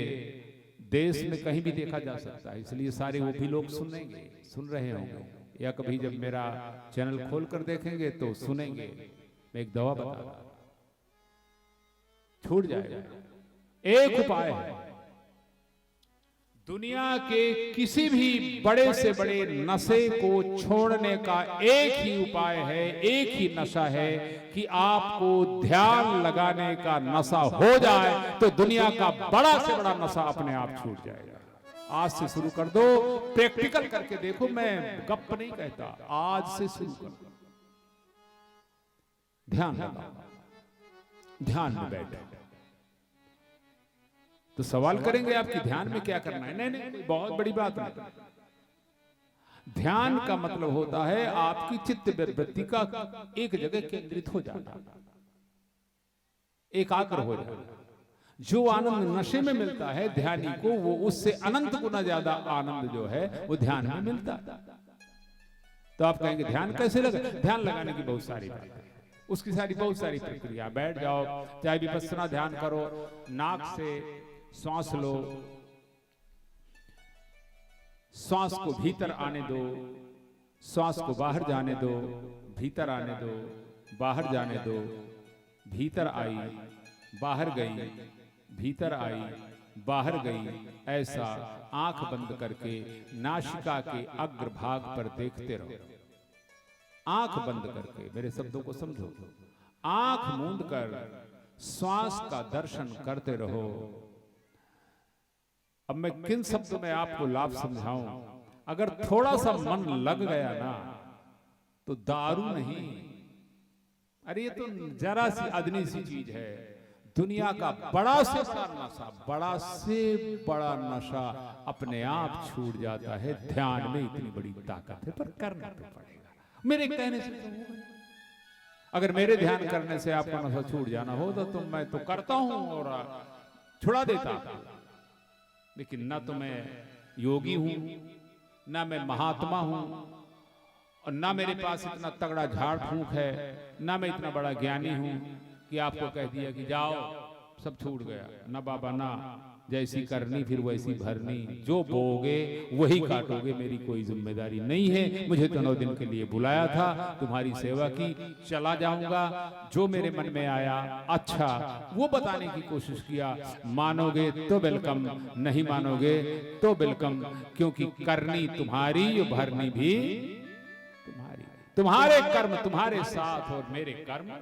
Speaker 1: देश में कहीं भी देखा जा सकता है, इसलिए सारे वो भी लोग सुन रहे होंगे, या कभी जब मेरा चैनल खोल कर देखेंगे तो सुनेंगे। मैं एक दवा बता रहा, छूट जाएगा। एक उपाय है, दुनिया के किसी भी बड़े से बड़े नशे को छोड़ने का एक ही उपाय है, एक ही नशा है कि आपको ध्यान लगाने का नशा हो जाए तो दुनिया का बड़ा से बड़ा नशा अपने आप छूट जाएगा। आज से शुरू कर दो, प्रैक्टिकल करके देखो, मैं गप नहीं कहता, आज से शुरू कर दो। ध्यान लगाओ, ध्यान में बैठो। तो सवाल करेंगे आपकी ध्यान में क्या करना है? नहीं, बहुत बड़ी बात नहीं। ध्यान का मतलब होता है आपकी चित्त वृत्ति का एक जगह केंद्रित हो जाना, एकाग्र हो जाना। जो आनंद नशे में मिलता है ध्यानी को, वो उससे अनंत गुना ज्यादा आनंद जो है वो ध्यान में मिलता है। तो आप कहेंगे ध्यान कैसे लगे? ध्यान लगाने की बहुत सारी बात है, उसकी बहुत सारी प्रक्रिया। बैठ जाओ, चाहे विपස්සना ध्यान करो, नाक से श्वास लो, श्वास को भीतर आने दो, श्वास को बाहर जाने दो, भीतर आने दो, बाहर जाने दो, भीतर आई, बाहर गई, भीतर आई, बाहर गई। ऐसा आंख बंद करके नासिका के अग्रभाग पर देखते रहो। आंख बंद करके, मेरे शब्दों को समझो, आंख मूंद कर श्वास का दर्शन करते रहो। अब मैं किन शब्दों में आपको लाभ समझाऊं? अगर थोड़ा सा मन लग गया ना तो दारू नहीं, अरे ये तो जरा सी अदनी सी चीज है। दुनिया का बड़ा से बड़ा नशा, बड़ा से बड़ा नशा अपने आप छूट जाता है। ध्यान में इतनी बड़ी ताकत है, पर करना तो पड़ेगा। मेरे कहने से अगर मेरे ध्यान करने से आपका नशा छूट जाना हो तो मैं तो करता हूं और छुड़ा देता, लेकिन ना तो मैं योगी हूं, ना मैं महात्मा हूं, और ना मेरे पास इतना तगड़ा झाड़ फूंक है, ना मैं इतना बड़ा ज्ञानी हूं कि आपको कह दिया कि जाओ सब छूट गया। ना बाबा, ना, जैसी करनी फिर वैसी भरनी, जो बोगे वही काटोगे, मेरी कोई जिम्मेदारी नहीं है। मुझे तो 9 दिन के लिए बुलाया था, तुम्हारी सेवा की, चला जाऊंगा। जो मेरे मन में आया अच्छा वो बताने की कोशिश किया, मानोगे तो वेलकम, नहीं मानोगे तो वेलकम, क्योंकि करनी तुम्हारी, भरनी भी तुम्हारी। तुम्हारे कर्म तुम्हारे साथ और मेरे कर्म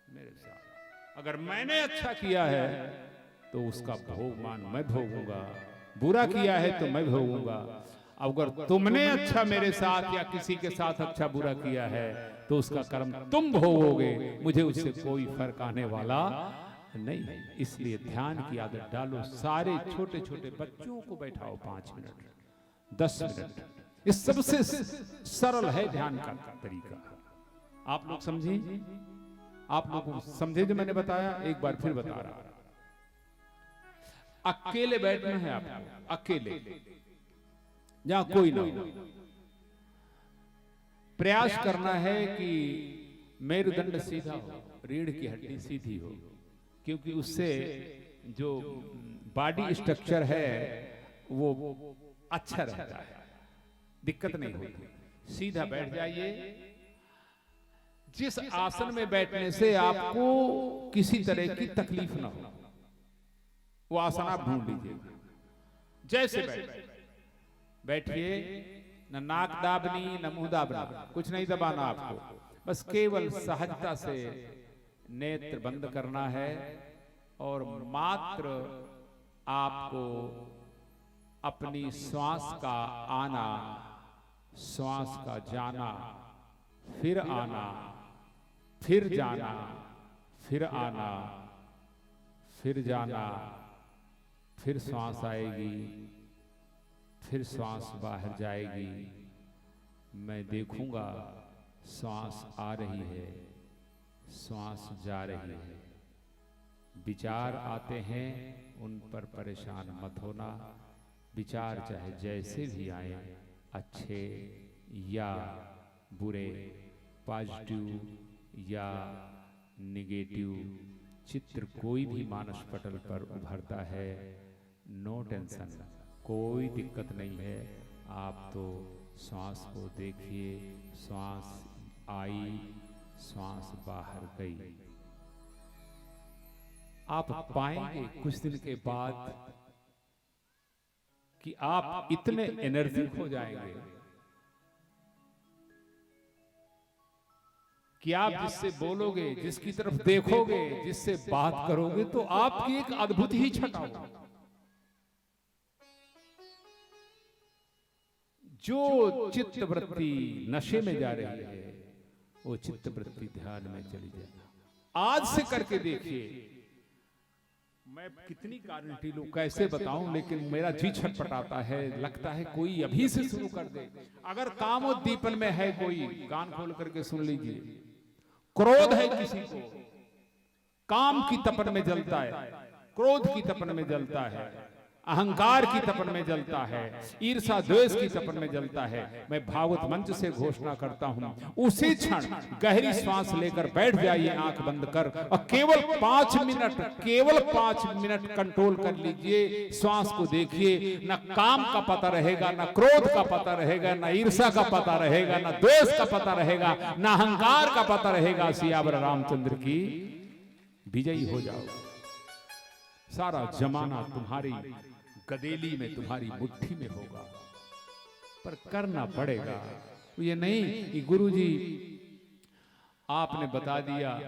Speaker 1: मेरे साथ। अगर मैंने अच्छा किया है तो उसका भोग मान मैं भोगूंगा, बुरा किया है तो मैं भोगूंगा। अगर तुमने अच्छा मेरे साथ या किसी के साथ अच्छा बुरा किया है तो उसका कर्म तुम भोगोगे, मुझे उससे कोई फर्क आने वाला नहीं। इसलिए ध्यान की आदत डालो। सारे छोटे छोटे बच्चों को बैठाओ 5 मिनट 10 मिनट, इस सबसे सरल है ध्यान का तरीका। आप लोग समझे? आप लोग समझे जो मैंने बताया? एक बार फिर बता रहा। अकेले बैठना है आपको, अकेले, जहां कोई ना हो। प्रयास करना है कि मेरुदंड सीधा हो, रीढ़ की हड्डी सीधी हो, क्योंकि उससे जो बॉडी स्ट्रक्चर है वो अच्छा रहता है, दिक्कत नहीं होती। सीधा बैठ जाइए। जिस आसन में बैठने से आपको किसी तरह की तकलीफ ना हो, वो आसन आप ढूंढ लीजिए। जैसे बैठिए, न नाक दाबनी न मुंह दाबना, कुछ नहीं दबाना आपको, बस केवल सहजता से नेत्र बंद करना है और मात्र आपको अपनी श्वास का आना, श्वास का जाना, फिर आना, फिर जाना, फिर आना, फिर जाना, फिर श्वास आएगी, फिर श्वास बाहर जाएगी। मैं देखूंगा श्वास आ रही है, श्वास जा रही है। विचार आते हैं, उन पर परेशान मत होना। विचार चाहे जैसे भी आए, अच्छे या बुरे, पॉजिटिव या निगेटिव, चित्र कोई भी मानस पटल पर उभरता है, नो टेंशन, कोई दिक्कत नहीं है। आप तो श्वास को देखिए, श्वास आई, श्वास बाहर गई। आप पाएंगे कुछ दिन के बाद कि आप इतने एनर्जिक हो जाएंगे कि आप जिससे बोलोगे, जिसकी तरफ देखोगे, जिससे बात करोगे, तो आपकी एक अद्भुत ही छटा होगा। जो चित्त वृत्ति नशे में जा रही है, वो चित्त वृत्ति ध्यान में चली जाए। आज से करके देखिए। मैं कितनी गारंटी लूं, कैसे बताऊं, लेकिन मेरा जी छटपटाता है, लगता है कोई अभी से शुरू कर दे। अगर कामोद्दीपन में है कोई, कान खोल करके सुन लीजिए। क्रोध है किसी को, काम की तपन में जलता है, क्रोध की तपन में जलता है, अहंकार की तपन में जलता है, ईर्षा द्वेष की तपन में जलता है। मैं भागवत मंच से घोषणा करता हूं, उसी क्षण गहरी श्वास लेकर बैठ जाइए, आंख बंद कर, और केवल 5 मिनट, केवल 5 मिनट कंट्रोल कर लीजिए। श्वास को देखिए, न काम का पता रहेगा, न क्रोध का पता रहेगा, न ईर्षा का पता रहेगा, न द्वेष का पता रहेगा, न अहंकार का पता रहेगा। सियावर रामचंद्र की विजयी हो जाओ। सारा जमाना तुम्हारी गदेली में, तुम्हारी मुट्ठी में होगा, पर करना पड़ेगा। ये नहीं कि गुरुजी आपने बता दिया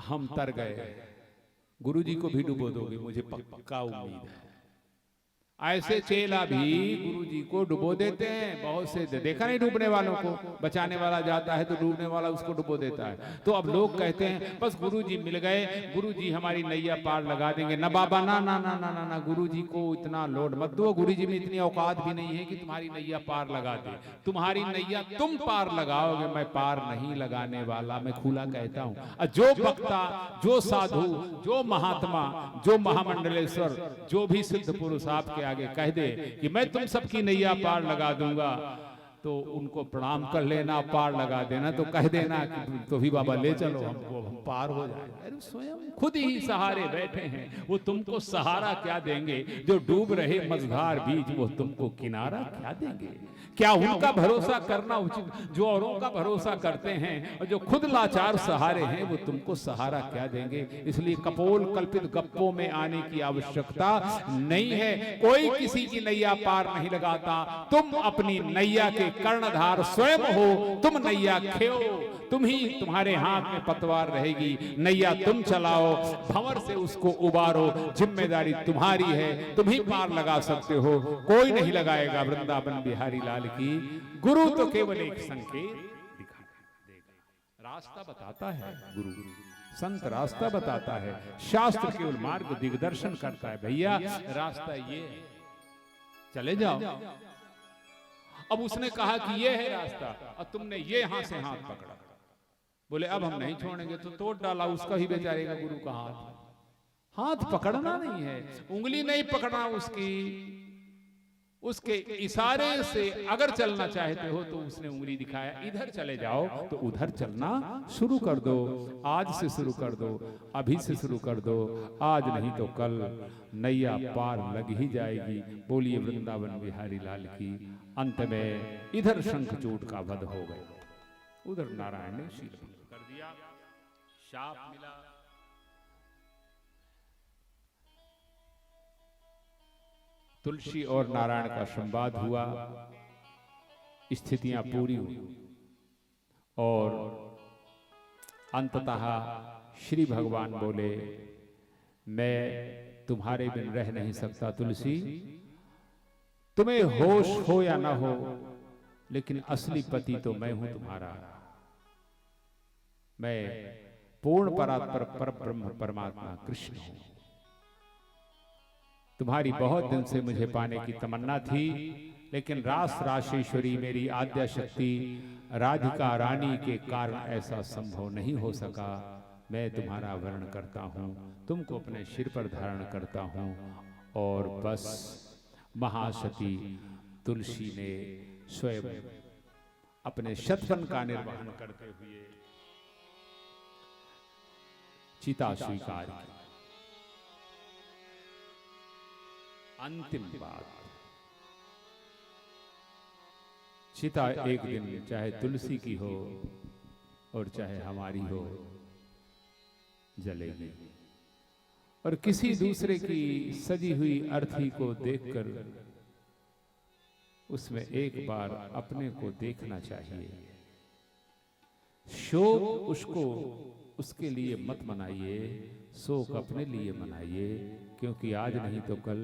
Speaker 1: हम तर गए, गुरुजी को भी डुबो दोगे, मुझे पक्का उम्मीद है। ऐसे चेला भी गुरुजी को डुबो देते हैं। बहुत से देखा नहीं, डूबने वालों को बचाने वाला जाता है तो डूबने वाला उसको डुबो देता है। तो अब लोग कहते हैं बस गुरुजी मिल गए, गुरुजी हमारी नैया पार लगा देंगे। ना बाबा, ना ना ना ना ना ना, गुरुजी को इतना लोड मत दो। गुरुजी में इतनी औकात भी नहीं है कि तुम्हारी नैया पार लगा दे। तुम्हारी नैया तुम पार लगाओगे, मैं पार नहीं लगाने वाला, मैं खुला कहता हूँ। जो वक्ता, जो साधु, जो महात्मा, जो महामंडलेश्वर, जो भी सिद्ध पुरुष आपके आगे कह दे कि मैं तुम सबकी नैया पार लगा दूंगा, तो उनको प्रणाम कर लेना, पार लगा देना। तो कह देना कि तो भी बाबा ले चलो हमको, हम पार हो जाए। अरे स्वयं खुद ही सहारे बैठे हैं, वो तुमको सहारा क्या देंगे? जो डूब रहे मझधार बीच, वो तुमको किनारा क्या देंगे? क्या उनका भरोसा करना उचित? जो औरों का भरोसा करते हैं और जो खुद लाचार सहारे हैं, वो तुमको सहारा क्या देंगे? इसलिए कपोल कल्पित गप्पों में आने की आवश्यकता नहीं है। कोई किसी की नैया पार नहीं लगाता। तुम अपनी नैया के कर्णधार स्वयं हो, तुम नैया खेओ, तुम ही, तुम्हारे हाथ में पतवार रहेगी, नैया तुम चलाओ, भंवर से उसको उबारो, जिम्मेदारी तुम्हारी है, तुम ही पार लगा सकते हो, कोई नहीं लगाएगा। वृंदावन बिहारी लाल की। गुरु तो केवल एक संकेत दिखा देगा, रास्ता बताता है गुरु, संत रास्ता बताता है, शास्त्र केवल मार्ग दिग्दर्शन करता है। भैया रास्ता ये है, चले जाओ। अब उसने कहा कि ये है रास्ता, और तुमने ये हाथ से हाथ पकड़ा, बोले अब हम नहीं छोड़ेंगे, तो तोड़ डाला उसका ही बेचारे का गुरु का हाथ। हाथ पकड़ना नहीं है, उंगली नहीं पकड़ना उसकी, उसके इशारे से अगर चलना चाहते हो तो उसने उंगली दिखाया, इधर चले जाओ, तो उधर चलना शुरू कर दो। आज से शुरू कर दो, अभी से शुरू कर दो, आज नहीं तो कल नैया पार लग ही जाएगी। बोलिए वृंदावन बिहारी लाल की। अंत में इधर शंखचूड़ का वध हो गया, उधर नारायण ने शील भंग कर दिया, शाप मिला। तुलसी और नारायण का संवाद हुआ, स्थितियां पूरी हुई, और अंततः श्री भगवान बोले, मैं तुम्हारे बिन रह नहीं सकता तुलसी, तुम्हें होश हो या ना हो, लेकिन असली पति तो मैं हूं तुम्हारा। मैं पूर्ण परात्पर पर ब्रह्म परमात्मा कृष्ण हूं। तुम्हारी बहुत दिन से मुझे पाने की तमन्ना थी, लेकिन रास राशेश्वरी मेरी आद्या शक्ति राधिका रानी के कारण ऐसा संभव नहीं हो सका। मैं तुम्हारा वर्ण करता हूँ, तुमको अपने सिर पर धारण करता हूँ। और बस महासती तुलसी ने स्वयं अपने शतपन का निर्वहन करते हुए चिता स्वीकार की। अंतिम बात, चिता एक दिन चाहे तुलसी की हो और चाहे हमारी हो, जलेगी। और किसी दूसरे की सजी हुई अर्थी को देखकर उसमें एक बार अपने को देखना चाहिए। शोक उसको उसके लिए मत मनाइए, शोक अपने लिए मनाइए, क्योंकि आज नहीं तो कल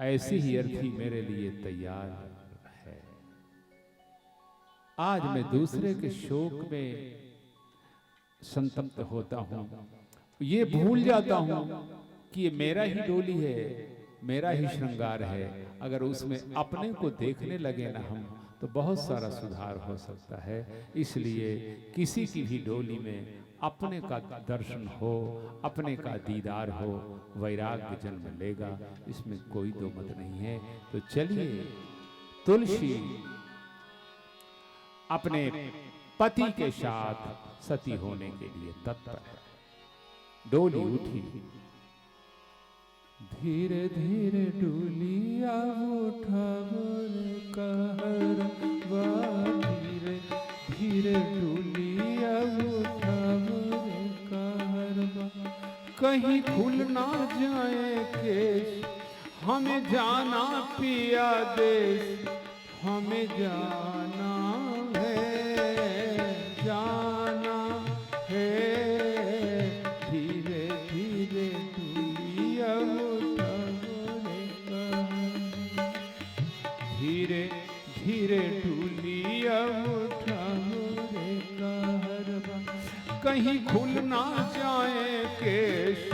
Speaker 1: ऐसी ही अर्थी मेरे लिए तैयार है। आज मैं दूसरे के शोक में संतप्त होता हूं, ये भूल जाता हूं कि ये मेरा ही डोली है, मेरा ही श्रृंगार है। अगर उसमें अपने को देखने लगे ना हम, तो बहुत सारा सुधार हो सकता है। इसलिए किसी की भी डोली में अपने का दर्शन हो, अपने का दीदार हो, वैराग्य जन्म लेगा, इसमें कोई दो मत नहीं है। तो चलिए, तुलसी अपने पति के साथ सती होने के लिए तत्पर है। डोली उठी, धीरे धीरे डोलिया उठावर कहरवा, धीरे धीरे डोलिया उठावर कहरवा। कहीं खुल ना जाए केश, हमें जाना पिया देश, हमें जाना है, जाना है। धीरे धीरे डोलिया उठावर कहरवा, धीरे धीरे डोलिया उठावर कहरवा। कहीं खुल ना जाए केश,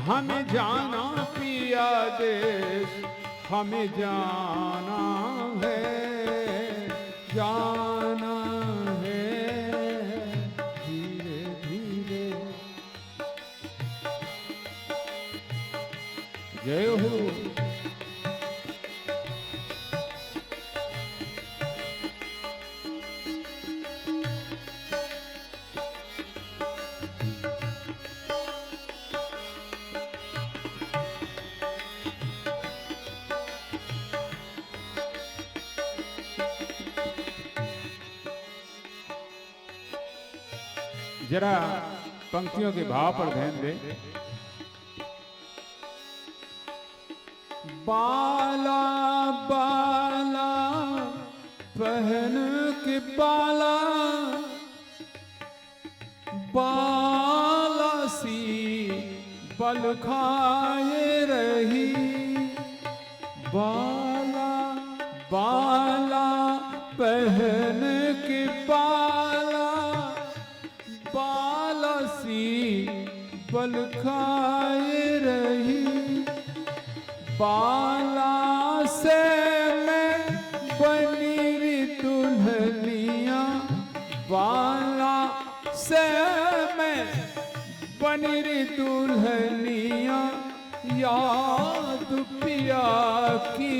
Speaker 1: हमें जाना पिया देश, हमें जाना है, जाना है। धीरे धीरे जय हो। जरा पंक्तियों के भाव पर ध्यान दें। बाला बाला पहन के बाला बाला सी बल खाए रही, बाला बाला पहन के बाला बाला सी बल खाए रही, बाला से मैं बनी री दुल्हनिया, बाला से मैं बनी री दुल्हनिया, याद पिया की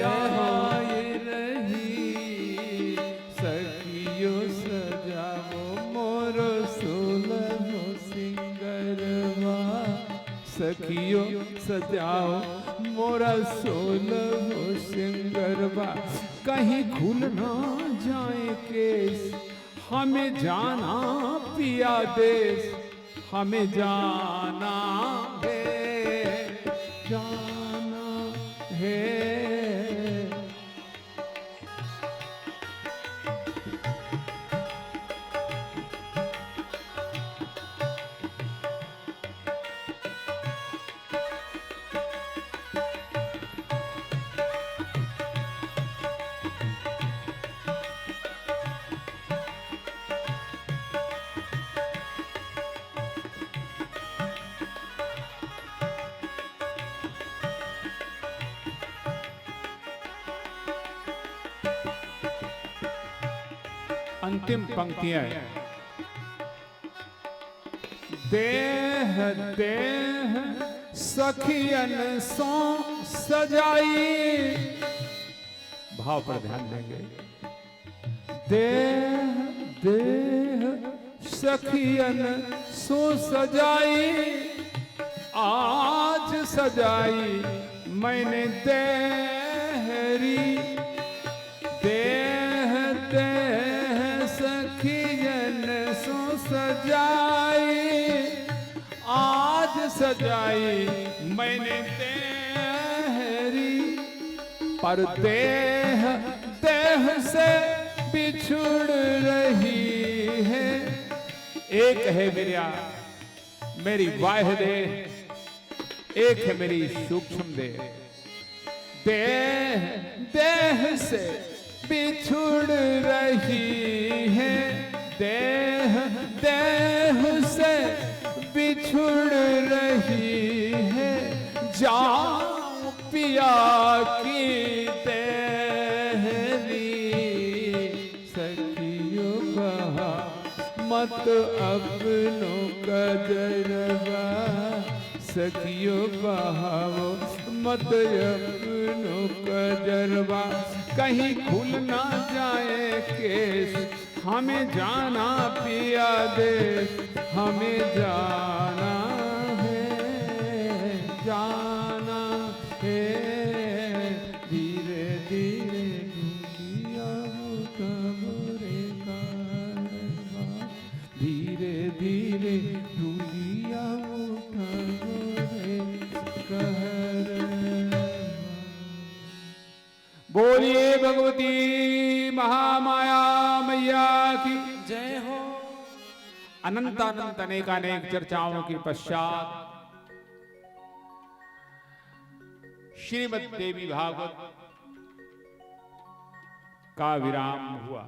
Speaker 1: आए रही, सखियो सजाओ मोर सोलहो सिंगरवा, सखियो सजाओ मोरा सोलहो सिंगरवा, कहीं खुल ना जाए केस, हमें जाना पिया देश, हमें जाना है, जाना है। अंतिम पंक्तियां हैं। देह देह सखियन सो सजाई, भाव पर ध्यान देंगे। देह देह सखियन सो सजाई, आज सजाई मैंने देहरी, देह देह सखियन सो सजाई, आज सजाई मैंने देहरी, पर देह देह से बिछुड़ रही है। एक है मेरा मेरी बाह्य देह, एक है मेरी सूक्ष्म देह, देह देह से बिछुड़ रही है, देह देह से बिछुड़ रही है, जाओ पिया की तेहरी, सखियों कहा मत अपनों कदरवा, सखियों बहाओ मत अपनों कदरवा, कहीं खुल ना जाए केस, हमें जाना पिया देश, हमें जाना है, जाना है। धीरे धीरे ढूंढिया कमरे कारवा, धीरे धीरे ढूंढिया कमरे कहरवा। बोलिए भगवती महामाया मैया की
Speaker 3: जय हो।
Speaker 1: अनंत अनंत अनेकानेक चर्चाओं के पश्चात श्रीमद् देवी भागवत का विराम हुआ।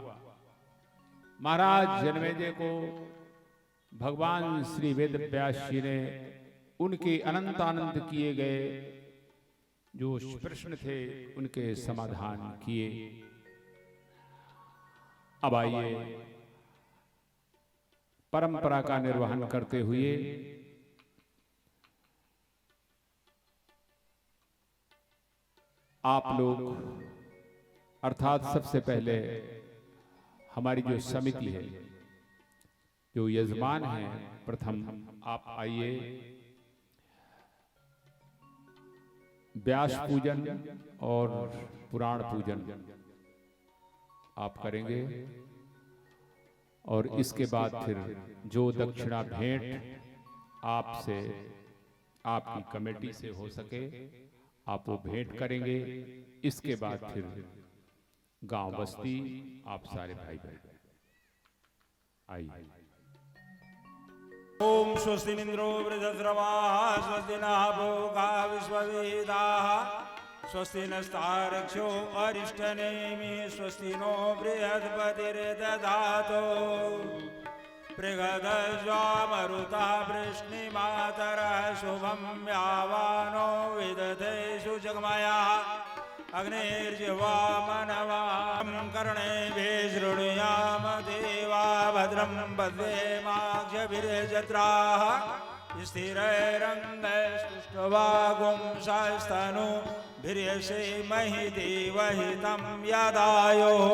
Speaker 1: महाराज जनमेजय को भगवान श्री वेद व्यास जी ने उनके अनंत अनंत किए गए जो प्रश्न थे उनके समाधान किए। अब आइए परंपरा का निर्वहन करते हुए आप लोग अर्थात सबसे पहले हमारी जो समिति है, जो यजमान है, प्रथम आप आइए व्यास पूजन और पुराण पूजन आप करेंगे और इसके बाद फिर जो दक्षिणा भेंट आपसे आपकी कमेटी से हो सके आप वो भेंट करेंगे। इसके बाद फिर गांव बस्ती, आप सारे भाई भाई आइए।
Speaker 4: ओम स्वस्ति इंद्रो वृद्धस्रवाः स्वस्ति नः भोगा विश्ववेदाः स्वस्ति नस्तारक्षो अरिष्टनेमि स्वस्ति नो बृहस्पतिर्दधातु पृगधस्वामरुतः वृष्णिमातरः शुभं यावानो विदधे सुजगमया अग्निर्जिह्वामनवां कर्णेभिः शृणुयाम देवा भद्रं पद्मेमाक्षभिर्जत्राः स्थिरैरङ्गस्तुष्टवागुंसास्तनूभिर्यसेमहि देवहितं यदायुः।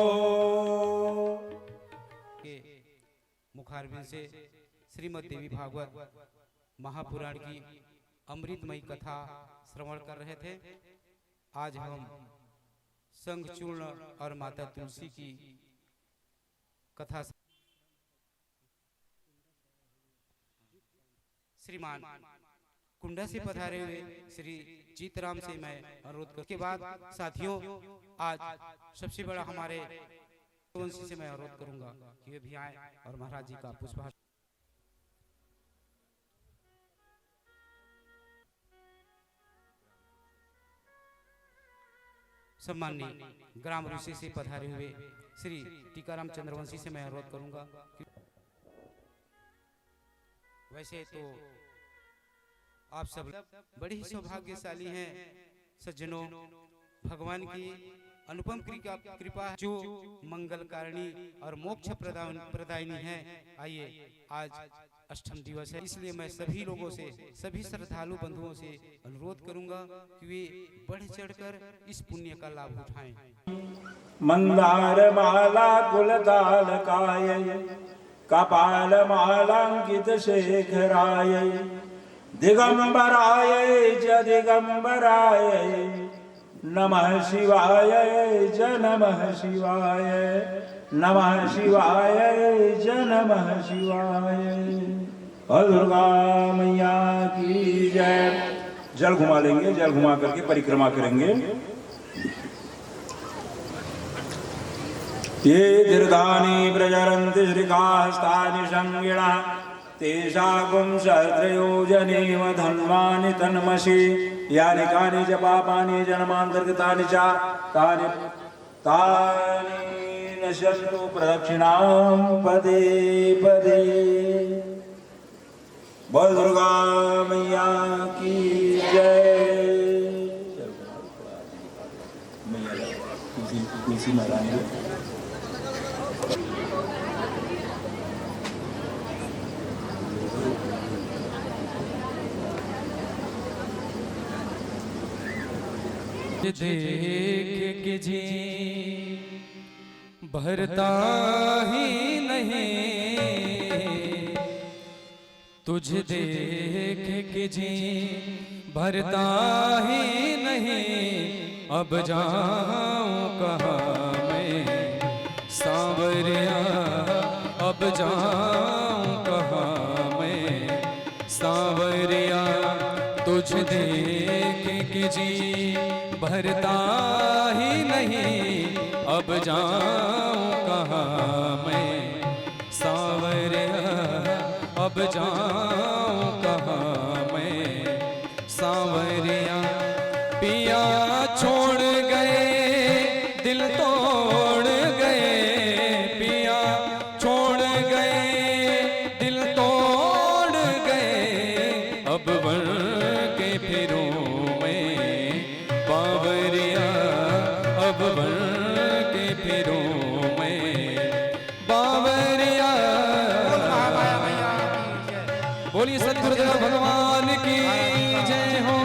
Speaker 2: के मुखारबिंद से श्रीमद् देवी भागवत महापुराण की अमृतमयी कथा श्रवण कर रहे थे। आज हम शंखचूर्ण और माता तुलसी की कथा श्रीमान कुंडा से पधारे हुए श्री जीतराम से मैं अनुरोध कर के बाद साथियों आज सबसे बड़ा हमारे वंशी से मैं अनुरोध करूंगा कि वे भी आए और महाराज जी का पुष्पहार सम्माननीय ग्राम ऋषि से पधारे हुए श्री टीकाराम चंद्रवंशी से मैं अनुरोध करूंगा। वैसे तो आप सब बड़े ही सौभाग्यशाली हैं सज्जनों, भगवान की अनुपम कृपा जो मंगल कारिणी और मोक्ष प्रदायिनी है। आइए आज अष्टम दिवस है, इसलिए मैं सभी लोगों से, सभी श्रद्धालु बंधुओं से अनुरोध करूंगा कि वे बढ़ चढ़कर इस पुण्य का लाभ उठाएं।
Speaker 4: मंदार माला कुलतालकाय कपाल मालांकित शेखराय दिगंबराय च दिगंबराय नमः शिवाय च नमः शिवाय नमः शिवाय च नमः शिवाय। और दुर्गा मैया की जय। जल घुमा लेंगे, जल घुमा करके परिक्रमा करेंगे। ये तीर्थानि प्रचरन्ति श्रीकास्तानि संगिणा तेषागुं सहस्रयोजनेव धन्वानि तन्मसि यानि कानि च पापानि जन्मान्तर्गतानि च तानि नश्यन्तु प्रदक्षिणां पदे पदे। बोल दुर्गा मैया की जय। तुलसी माला
Speaker 3: देख के जी भरता ही नहीं, तुझ देख के जी भरता ही नहीं। अब जाऊं कहाँ मैं सांवरिया, अब जाऊं कहाँ मैं सांवरिया। तुझ देख के जी भरता ही नहीं, अब जाऊं कहाँ मैं सांवरिया, अब जाऊं कहाँ मैं सांवरिया। पिया छोड़ गए दिल तोड़ गए, पिया छोड़ गए दिल तोड़ गए। अब बन के फिरूं मैं बावरिया, अब बन के फिरूं मैं बावरिया। बोलिए सतगुरुदेव भगवान की जय हो।